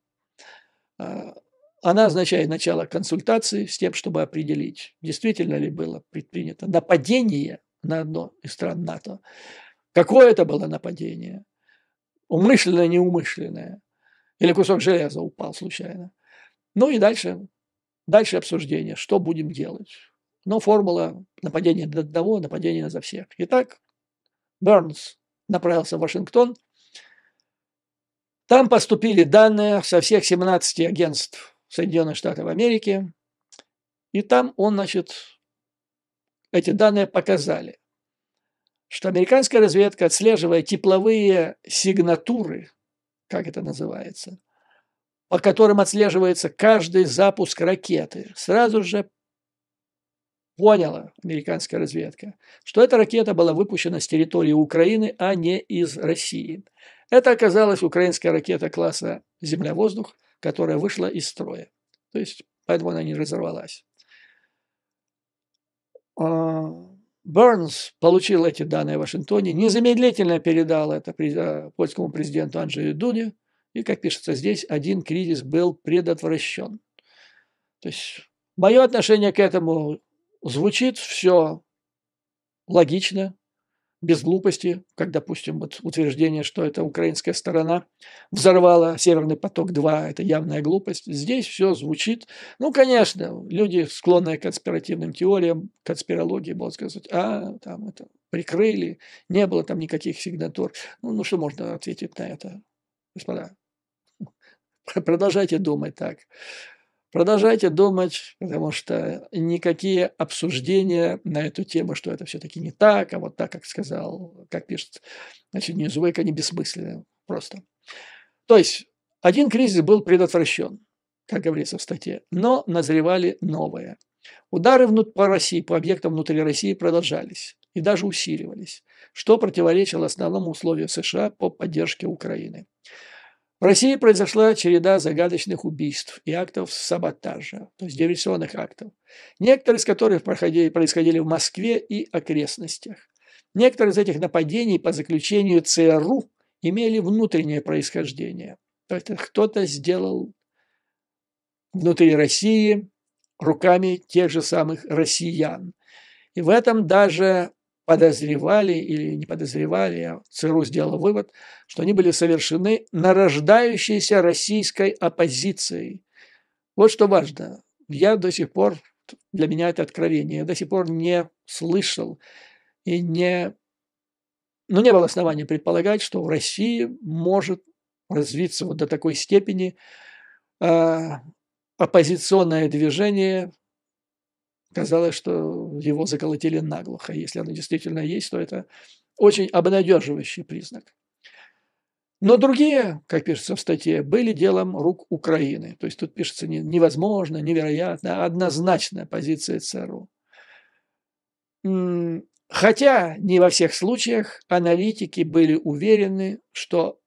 Она означает начало консультаций с тем, чтобы определить, действительно ли было предпринято нападение на одну из стран НАТО. Какое это было нападение? Умышленное, неумышленное? Или кусок железа упал случайно? Ну и дальше обсуждение, что будем делать. Но формула нападения на одного, нападения за всех. Итак, Бернс направился в Вашингтон. Там поступили данные со всех 17 агентств Соединенных Штатов Америки. И там эти данные показали, что американская разведка, отслеживая тепловые сигнатуры, как это называется, по которым отслеживается каждый запуск ракеты, сразу же поняла американская разведка, что эта ракета была выпущена с территории Украины, а не из России. Это оказалась украинская ракета класса «Земля-воздух», которая вышла из строя. То есть, поэтому она не разорвалась. Бернс получил эти данные в Вашингтоне, незамедлительно передал это польскому президенту Анджею Дуде, и, как пишется здесь, один кризис был предотвращен. То есть мое отношение к этому звучит все логично, без глупости, как, допустим, вот утверждение, что это украинская сторона взорвала «Северный поток-2», это явная глупость. Здесь все звучит. Ну, конечно, люди, склонные к конспиративным теориям, конспирологии, будут сказать, там это прикрыли, не было там никаких сигнатур. Ну, что можно ответить на это, господа? Продолжайте думать так. Продолжайте думать, потому что никакие обсуждения на эту тему, что это все-таки не так, а вот так, как сказал, как пишет, значит, Newsweek, они бессмысленны просто. То есть один кризис был предотвращен, как говорится в статье, но назревали новые. Удары по России, по объектам внутри России продолжались и даже усиливались, что противоречило основному условию США по поддержке Украины. В России произошла череда загадочных убийств и актов саботажа, то есть диверсионных актов, некоторые из которых происходили в Москве и окрестностях. Некоторые из этих нападений по заключению ЦРУ имели внутреннее происхождение. То есть кто-то сделал внутри России руками тех же самых россиян. И в этом даже подозревали или не подозревали, а ЦРУ сделал вывод, что они были совершены нарождающейся российской оппозицией. Вот что важно. Я до сих пор, для меня это откровение, я до сих пор не слышал и не было оснований предполагать, что в России может развиться вот до такой степени оппозиционное движение. Казалось, что его заколотили наглухо. Если оно действительно есть, то это очень обнадеживающий признак. Но другие, как пишется в статье, были делом рук Украины. То есть тут пишется невозможно, невероятно, однозначная позиция ЦРУ. Хотя не во всех случаях аналитики были уверены, что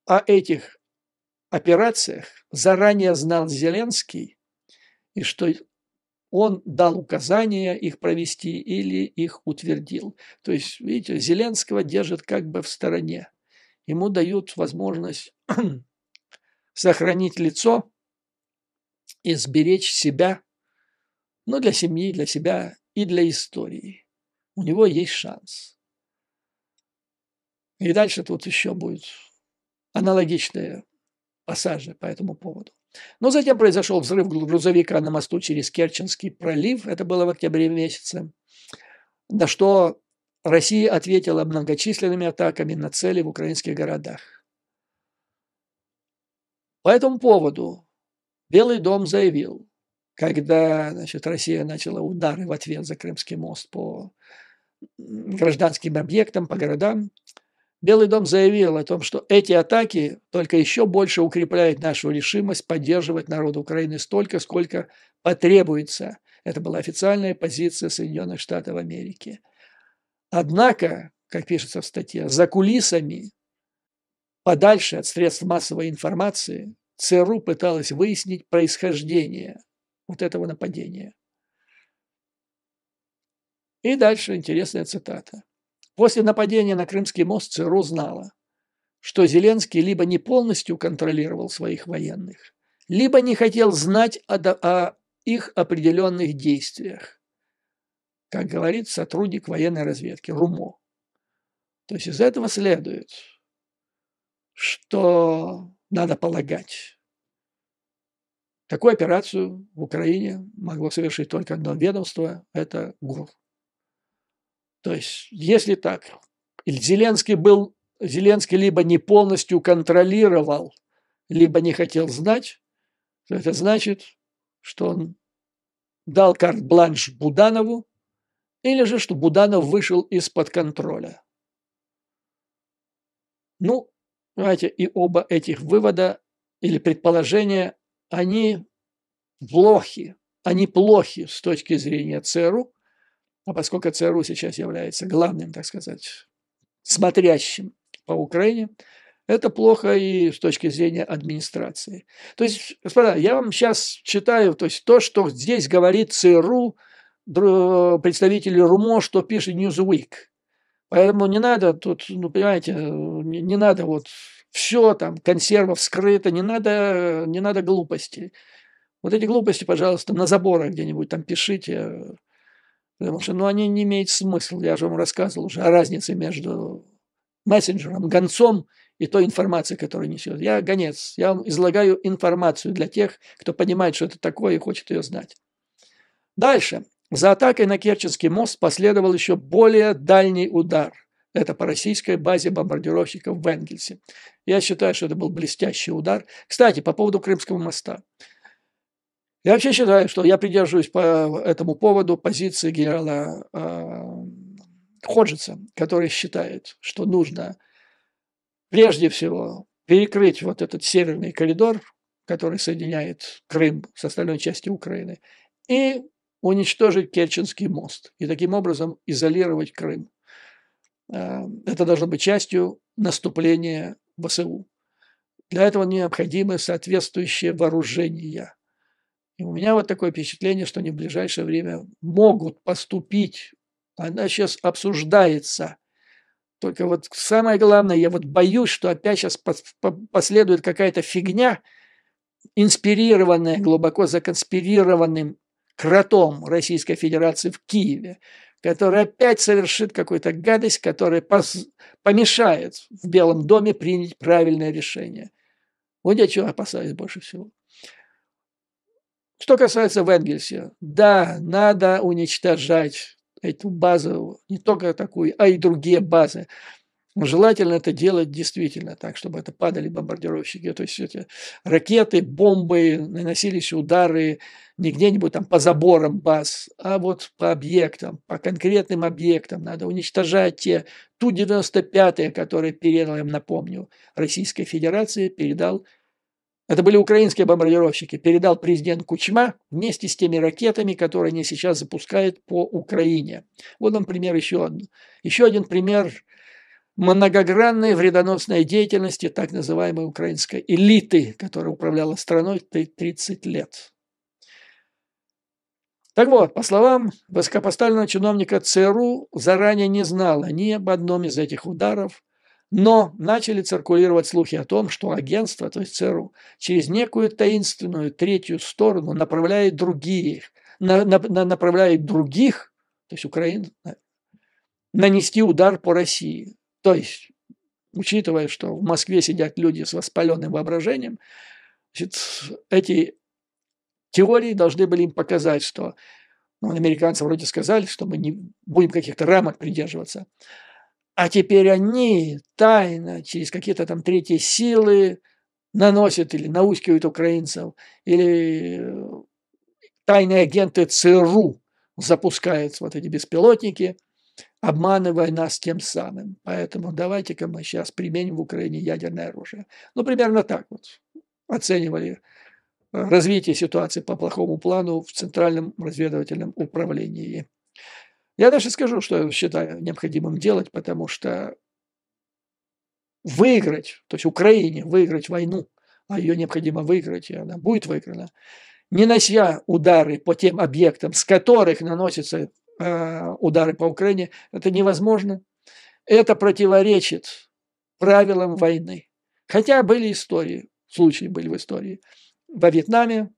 о этих операциях заранее знал Зеленский, и что он дал указания их провести или их утвердил. То есть, видите, Зеленского держат как бы в стороне. Ему дают возможность сохранить лицо и сберечь себя но для семьи, для себя и для истории. У него есть шанс. И дальше тут еще будет аналогичные пассажи по этому поводу. Но затем произошел взрыв грузовика на мосту через Керченский пролив. Это было в октябре месяце. На что Россия ответила многочисленными атаками на цели в украинских городах. По этому поводу Белый дом заявил, когда Россия начала удары в ответ за Крымский мост по гражданским объектам, по городам, Белый дом заявил о том, что эти атаки только еще больше укрепляют нашу решимость поддерживать народ Украины столько, сколько потребуется. Это была официальная позиция Соединенных Штатов Америки. Однако, как пишется в статье, за кулисами, подальше от средств массовой информации, ЦРУ пыталась выяснить происхождение вот этого нападения. И дальше интересная цитата. После нападения на Крымский мост ЦРУ знала, что Зеленский либо не полностью контролировал своих военных, либо не хотел знать о их определенных действиях, как говорит сотрудник военной разведки РУМО. То есть из этого следует, что надо полагать, такую операцию в Украине могло совершить только одно ведомство – это ГУР. То есть, если так, Зеленский либо не полностью контролировал, либо не хотел знать, то это значит, что он дал карт-бланш Буданову, или же, что Буданов вышел из-под контроля. Ну, понимаете, и оба этих вывода или предположения, они плохи с точки зрения ЦРУ, а поскольку ЦРУ сейчас является главным, так сказать, смотрящим по Украине, это плохо и с точки зрения администрации. То есть, господа, я вам сейчас читаю, то есть то, что здесь говорит ЦРУ, представители РУМО, что пишет Newsweek. Поэтому не надо тут, понимаете, не надо вот все там, консерва вскрыта, не надо глупостей. Вот эти глупости, пожалуйста, на заборах где-нибудь там пишите, потому что, они не имеют смысла. Я же вам рассказывал уже о разнице между мессенджером, гонцом и той информацией, которую несет. Я гонец, я вам излагаю информацию для тех, кто понимает, что это такое и хочет ее знать. Дальше. За атакой на Керченский мост последовал еще более дальний удар. Это по российской базе бомбардировщиков в Энгельсе. Я считаю, что это был блестящий удар. Кстати, по поводу Крымского моста. Я вообще считаю, что я придерживаюсь по этому поводу позиции генерала Ходжеса, который считает, что нужно прежде всего перекрыть вот этот северный коридор, который соединяет Крым с остальной частью Украины, и уничтожить Керченский мост, и таким образом изолировать Крым. Это должно быть частью наступления ВСУ. Для этого необходимы соответствующие вооружения. И у меня вот такое впечатление, что они в ближайшее время могут поступить. Она сейчас обсуждается. Только вот самое главное, я вот боюсь, что опять сейчас последует какая-то фигня, инспирированная, глубоко законспирированным кротом Российской Федерации в Киеве, который опять совершит какую-то гадость, которая помешает в Белом доме принять правильное решение. Вот я чего опасаюсь больше всего. Что касается Энгельса, да, надо уничтожать эту базу, не только такую, а и другие базы. Но желательно это делать действительно так, чтобы это падали бомбардировщики. То есть эти ракеты, бомбы, наносились удары не где-нибудь там по заборам баз, а вот по объектам, по конкретным объектам. Надо уничтожать те Ту-95, которые передал, я напомню, Российской Федерации, передал. Это были украинские бомбардировщики. Передал президент Кучма вместе с теми ракетами, которые они сейчас запускают по Украине. Вот, например, еще один. Еще один пример многогранной вредоносной деятельности так называемой украинской элиты, которая управляла страной 30 лет. Так вот, по словам высокопоставленного чиновника ЦРУ, заранее не знала ни об одном из этих ударов, но начали циркулировать слухи о том, что агентство, то есть ЦРУ, через некую таинственную третью сторону направляет другие направляет других, то есть Украину, нанести удар по России. То есть, учитывая, что в Москве сидят люди с воспаленным воображением, значит, эти теории должны были им показать, что американцы вроде сказали, что мы не будем каких-то рамок придерживаться. А теперь они тайно, через какие-то там третьи силы наносят или наускивают украинцев, или тайные агенты ЦРУ запускают вот эти беспилотники, обманывая нас тем самым. Поэтому давайте-ка мы сейчас применим в Украине ядерное оружие. Ну, примерно так вот оценивали развитие ситуации по плохому плану в Центральном разведывательном управлении. Я даже скажу, что я считаю необходимым делать, потому что выиграть, то есть Украине выиграть войну, а ее необходимо выиграть, и она будет выиграна, не нанося удары по тем объектам, с которых наносятся удары по Украине, это невозможно. Это противоречит правилам войны. Хотя были истории, случаи были в истории. Во Вьетнаме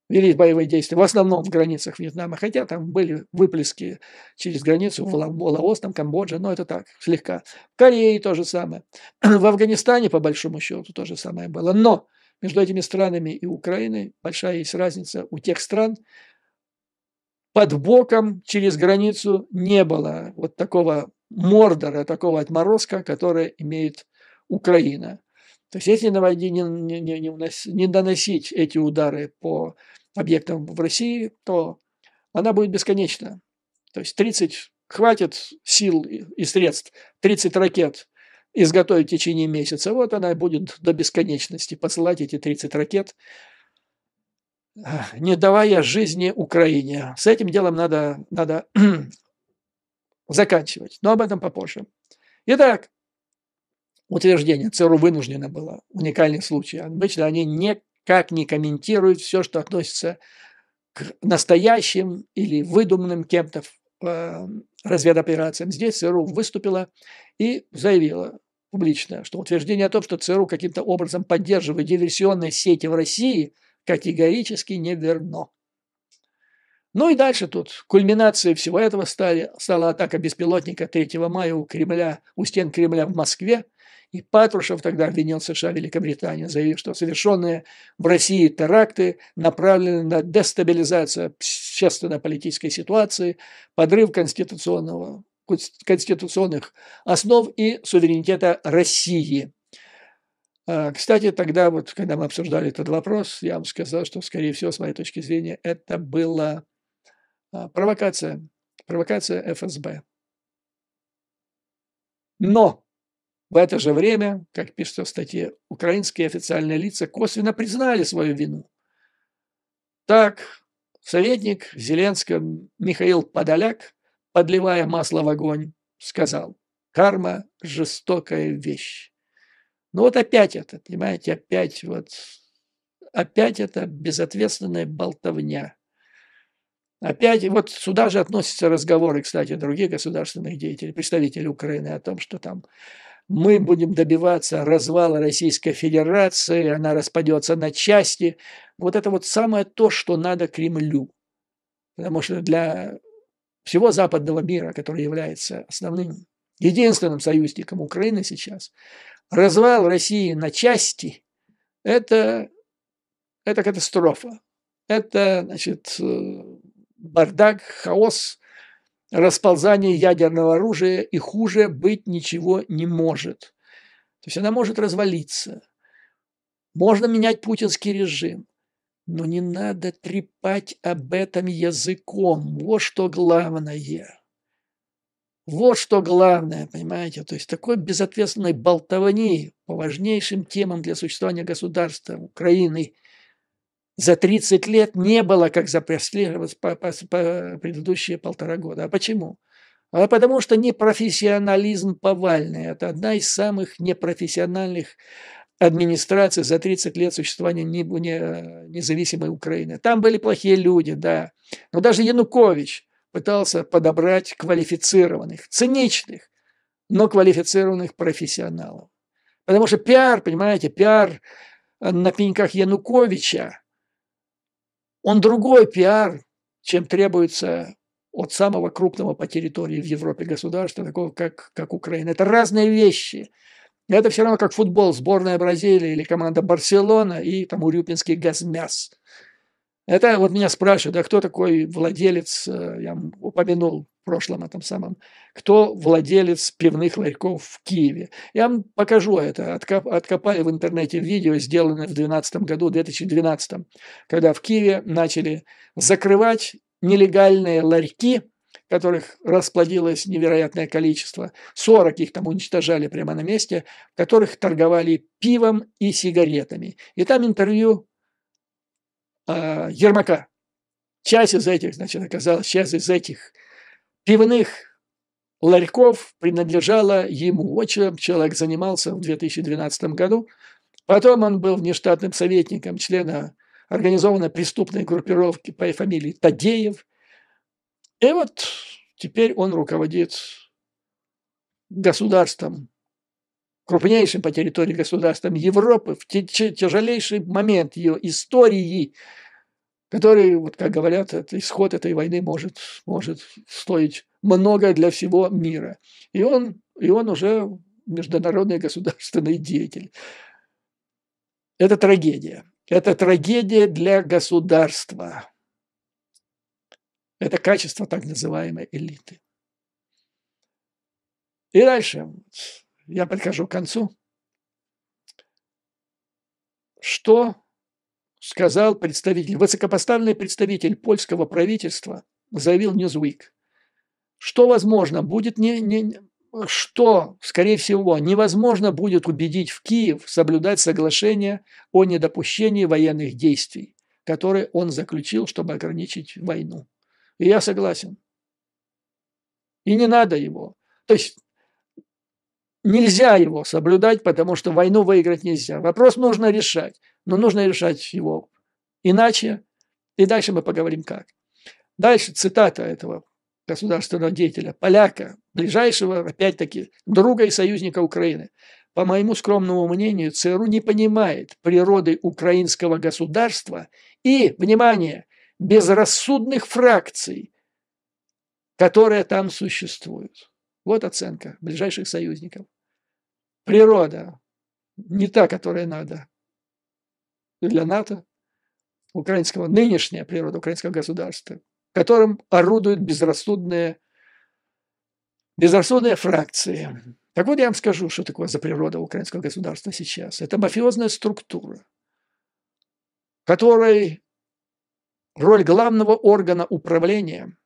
велись боевые действия, в основном в границах Вьетнама, хотя там были выплески через границу в Лаос, там Камбоджа, но это так, слегка. В Корее то же самое. В Афганистане, по большому счету, то же самое было. Но между этими странами и Украиной большая есть разница. У тех стран под боком через границу не было вот такого мордора, такого отморозка, который имеет Украина. То есть если не доносить эти удары по объектам в России, то она будет бесконечна. То есть 30 хватит сил и средств, 30 ракет изготовить в течение месяца. Вот она будет до бесконечности посылать эти 30 ракет, не давая жизни Украине. С этим делом надо заканчивать, но об этом попозже. Итак, утверждение ЦРУ вынуждено было, уникальный случай. Обычно они никак не комментируют все, что относится к настоящим или выдуманным кем-то разведоперациям. Здесь ЦРУ выступила и заявила публично, что утверждение о том, что ЦРУ каким-то образом поддерживает диверсионные сети в России, категорически неверно. Ну и дальше тут кульминацией всего этого стала атака беспилотника 3 мая у стен Кремля в Москве. И Патрушев тогда обвинил США и Великобританию, заявив, что совершенные в России теракты направлены на дестабилизацию общественно-политической ситуации, подрыв конституционных основ и суверенитета России. Кстати, тогда, вот, когда мы обсуждали этот вопрос, я вам сказал, что, скорее всего, с моей точки зрения, это была провокация ФСБ. Но в это же время, как пишется в статье, украинские официальные лица косвенно признали свою вину. Так, советник Зеленского Михаил Подоляк, подливая масло в огонь, сказал: «Карма – жестокая вещь». Ну вот опять это, понимаете, опять это безответственная болтовня. Опять, вот сюда же относятся разговоры, кстати, других государственных деятелей, представителей Украины о том, что там мы будем добиваться развала Российской Федерации, она распадется на части. Вот это вот самое то, что надо Кремлю. Потому что для всего западного мира, который является основным, единственным союзником Украины сейчас, развал России на части – это катастрофа. Это, значит, бардак, хаос, расползание ядерного оружия, и хуже быть ничего не может. То есть она может развалиться. Можно менять путинский режим, но не надо трепать об этом языком. Вот что главное. Вот что главное, понимаете? То есть такой безответственной болтовни по важнейшим темам для существования государства Украины за 30 лет не было, как за предыдущие 1,5 года. А почему? А потому что непрофессионализм повальный. Это одна из самых непрофессиональных администраций за 30 лет существования независимой Украины. Там были плохие люди, да. Но даже Янукович пытался подобрать квалифицированных, циничных, но квалифицированных профессионалов. Потому что пиар, понимаете, пиар на пеньках Януковича, он другой пиар, чем требуется от самого крупного по территории в Европе государства, такого как Украина. Это разные вещи. Это все равно как футбол, сборная Бразилии или команда Барселона и там Урюпинский Газмяс. Это вот меня спрашивают, а кто такой владелец, я упомянул в прошлом этом самом, кто владелец пивных ларьков в Киеве. Я вам покажу это. Откопали в интернете видео, сделанное в 2012 году, когда в Киеве начали закрывать нелегальные ларьки, которых расплодилось невероятное количество. 40 их там уничтожали прямо на месте, в которых торговали пивом и сигаретами. И там интервью Ермака. Часть из этих пивных ларьков принадлежала ему. Вот чем человек занимался в 2012 году. Потом он был внештатным советником члена организованной преступной группировки по фамилии Тадеев. И вот теперь он руководит государством, крупнейшим по территории государством Европы в тяжелейший момент ее истории, который, вот как говорят, исход этой войны может стоить многое для всего мира. И он уже международный государственный деятель. Это трагедия. Это трагедия для государства. Это качество так называемой элиты. И дальше я подхожу к концу. Что сказал высокопоставленный представитель польского правительства, заявил Newsweek, что возможно будет что, скорее всего, невозможно будет убедить в Киев соблюдать соглашение о недопущении военных действий, которые он заключил, чтобы ограничить войну. И я согласен. И не надо его. То есть нельзя его соблюдать, потому что войну выиграть нельзя. Вопрос нужно решать, но нужно решать его иначе. И дальше мы поговорим как. Дальше цитата этого государственного деятеля, поляка, ближайшего, опять-таки, друга и союзника Украины. По моему скромному мнению, ЦРУ не понимает природы украинского государства и, внимание, безрассудных фракций, которые там существуют. Вот оценка ближайших союзников. Природа не та, которая надо для НАТО, нынешняя природа украинского государства, которым орудуют безрассудные фракции. Так вот я вам скажу, что такое за природа украинского государства сейчас. Это мафиозная структура, которой роль главного органа управления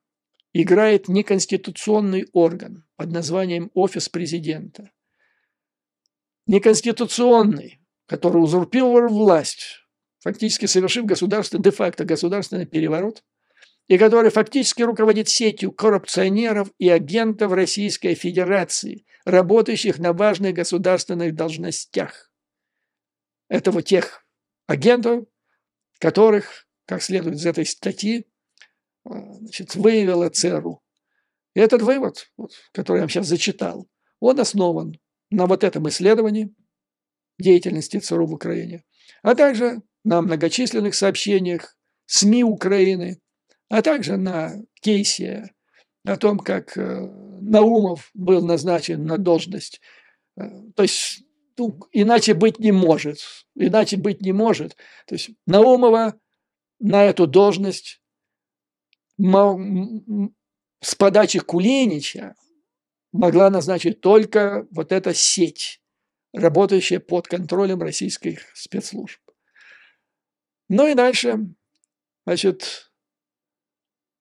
играет неконституционный орган под названием Офис президента. Неконституционный, который узурпировал власть, фактически совершив де-факто государственный переворот, и который фактически руководит сетью коррупционеров и агентов Российской Федерации, работающих на важных государственных должностях. Это вот тех агентов, которых, как следует из этой статьи, выявила ЦРУ. И этот вывод, который я вам сейчас зачитал, он основан на вот этом исследовании деятельности ЦРУ в Украине, а также на многочисленных сообщениях СМИ Украины, а также на кейсе о том, как Наумов был назначен на должность. То есть иначе быть не может. Иначе быть не может. То есть Наумова на эту должность с подачи Кулинича могла назначить только вот эта сеть, работающая под контролем российских спецслужб. Ну и дальше,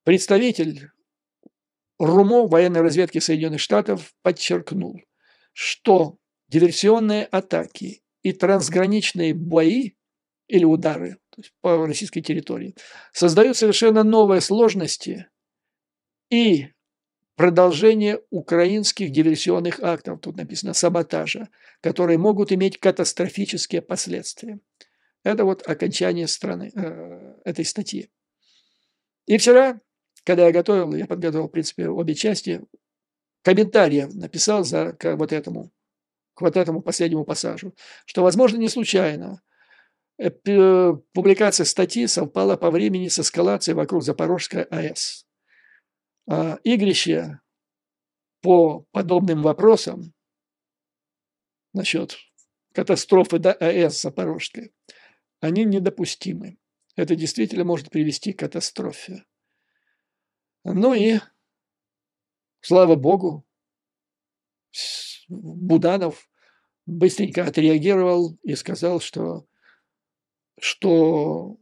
представитель РУМО военной разведки Соединенных Штатов подчеркнул, что диверсионные атаки и трансграничные бои или удары, то есть по российской территории, создают совершенно новые сложности и продолжение украинских диверсионных актов, тут написано саботажа, которые могут иметь катастрофические последствия. Это вот окончание этой статьи. И вчера, когда я подготовил, в принципе, обе части, комментарий написал к вот этому последнему пассажу, что, возможно, не случайно Публикация статьи совпала по времени с эскалацией вокруг Запорожской АЭС. Игрища по подобным вопросам насчет катастрофы АЭС Запорожской, они недопустимы. Это действительно может привести к катастрофе. Ну и, слава богу, Буданов быстренько отреагировал и сказал, что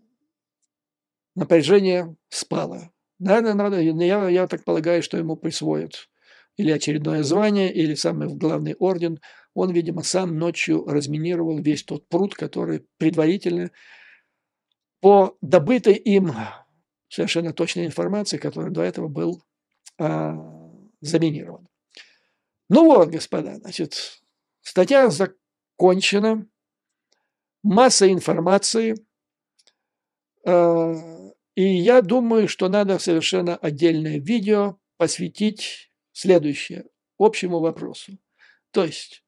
напряжение спало. Надо, я так полагаю, что ему присвоят или очередное звание, или самый главный орден. Он, видимо, сам ночью разминировал весь тот пруд, который предварительно по добытой им совершенно точной информации, который до этого был заминирован. Ну вот, господа, значит, статья закончена, масса информации, и я думаю, что надо совершенно отдельное видео посвятить следующее, общему вопросу. То есть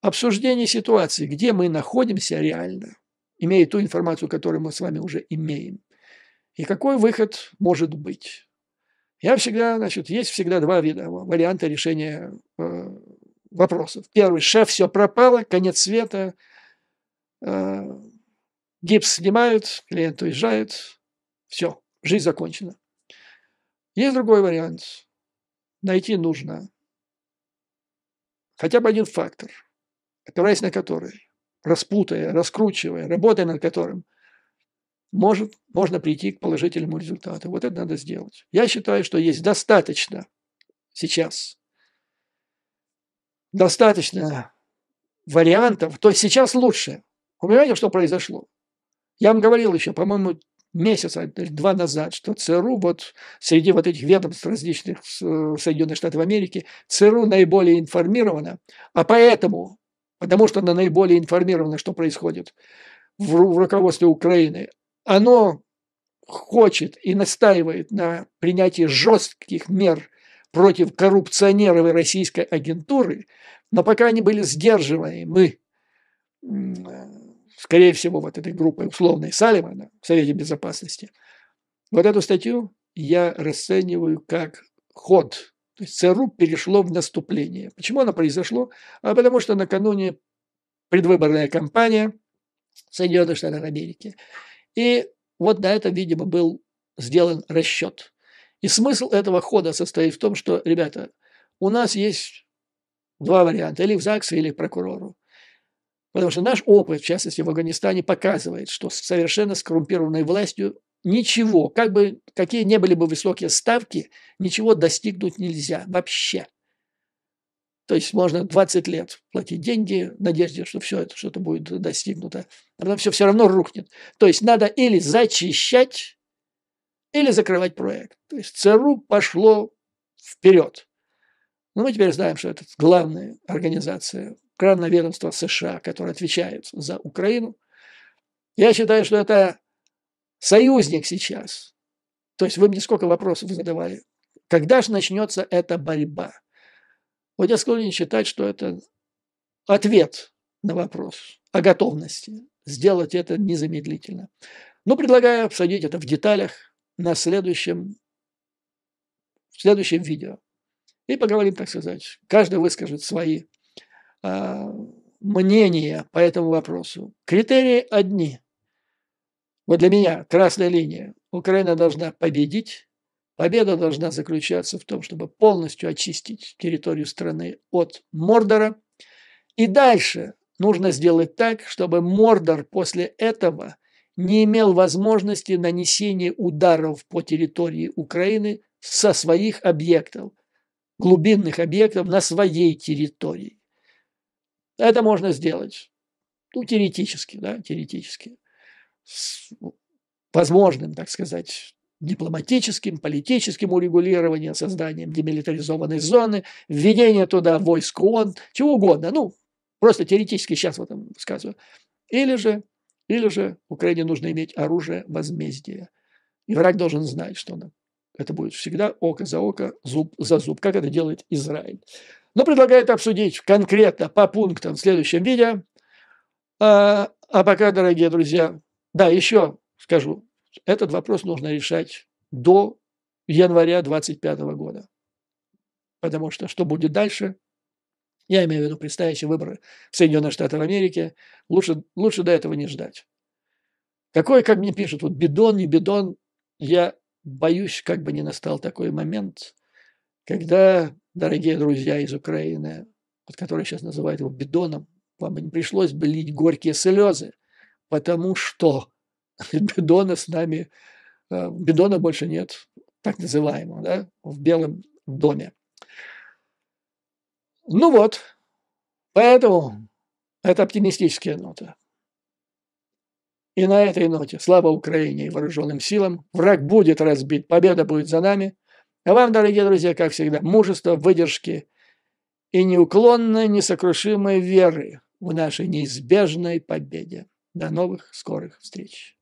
обсуждение ситуации, где мы находимся реально, имея ту информацию, которую мы с вами уже имеем, и какой выход может быть. Есть всегда два вида варианта решения вопросов. Первый – шеф, все пропало, конец света, гипс снимают, клиент уезжает, все, жизнь закончена. Есть другой вариант. Найти нужно хотя бы один фактор, опираясь на который, распутывая, раскручивая, работая над которым, можно прийти к положительному результату. Вот это надо сделать. Я считаю, что есть достаточно вариантов. То есть сейчас лучше. Вы понимаете, что произошло? Я вам говорил еще, по-моему, месяца или два назад, что ЦРУ среди этих ведомств различных Соединенных Штатов Америки, ЦРУ наиболее информирована, потому что она наиболее информирована, что происходит в руководстве Украины, оно хочет и настаивает на принятии жестких мер против коррупционеров и российской агентуры, но пока они были сдерживаемы, скорее всего, этой группой условной Салливана в Совете Безопасности, эту статью я расцениваю как ход. То есть ЦРУ перешло в наступление. Почему оно произошло? Потому что накануне предвыборная кампания Соединенных Штатов Америки. И на это, видимо, был сделан расчет. И смысл этого хода состоит в том, что, ребята, у нас есть два варианта. Или в ЗАГСе, или к прокурору. Потому что наш опыт, в частности, в Афганистане, показывает, что с совершенно скоррумпированной властью ничего, какие не были бы высокие ставки, ничего достигнуть нельзя вообще. То есть можно 20 лет платить деньги в надежде, что все это что-то будет достигнуто, а потом все равно рухнет. То есть надо или зачищать, или закрывать проект. То есть ЦРУ пошло вперед. Но мы теперь знаем, что это главная организация, охранное ведомство США, которое отвечает за Украину. Я считаю, что это союзник сейчас. То есть вы мне сколько вопросов задавали. Когда же начнется эта борьба? Я склонен считать, что это ответ на вопрос о готовности сделать это незамедлительно. Но предлагаю обсудить это в деталях в следующем видео. И поговорим, так сказать. Каждый выскажет свои мнения по этому вопросу. Критерии одни. Для меня красная линия. Украина должна победить. Победа должна заключаться в том, чтобы полностью очистить территорию страны от Мордора. И дальше нужно сделать так, чтобы Мордор после этого не имел возможности нанесения ударов по территории Украины со своих объектов, глубинных объектов на своей территории. Это можно сделать, теоретически, с возможным, так сказать, дипломатическим, политическим урегулированием, созданием демилитаризованной зоны, введение туда войск ООН, чего угодно. Просто теоретически сейчас сказываю. Или же Украине нужно иметь оружие возмездия. И враг должен знать, что это будет всегда око за око, зуб за зуб, как это делает Израиль. Но предлагаю это обсудить конкретно по пунктам в следующем видео. А пока, дорогие друзья, Да, еще скажу, этот вопрос нужно решать до января 2025 года, потому что будет дальше, я имею в виду предстоящие выборы в Соединенных Штатах Америки, лучше до этого не ждать. Какой, как мне пишут, вот бидон, не бидон, я боюсь, как бы не настал такой момент, когда, дорогие друзья из Украины, вот которые сейчас называют его бидоном, вам не пришлось бы лить горькие слезы, потому что бидона с нами, бидона больше нет, так называемого, да, в Белом доме. Ну вот, поэтому это оптимистические ноты. И на этой ноте слава Украине и вооруженным силам. Враг будет разбит, победа будет за нами. А вам, дорогие друзья, как всегда, мужества, выдержки и неуклонной, несокрушимой веры в нашей неизбежной победе. До новых скорых встреч.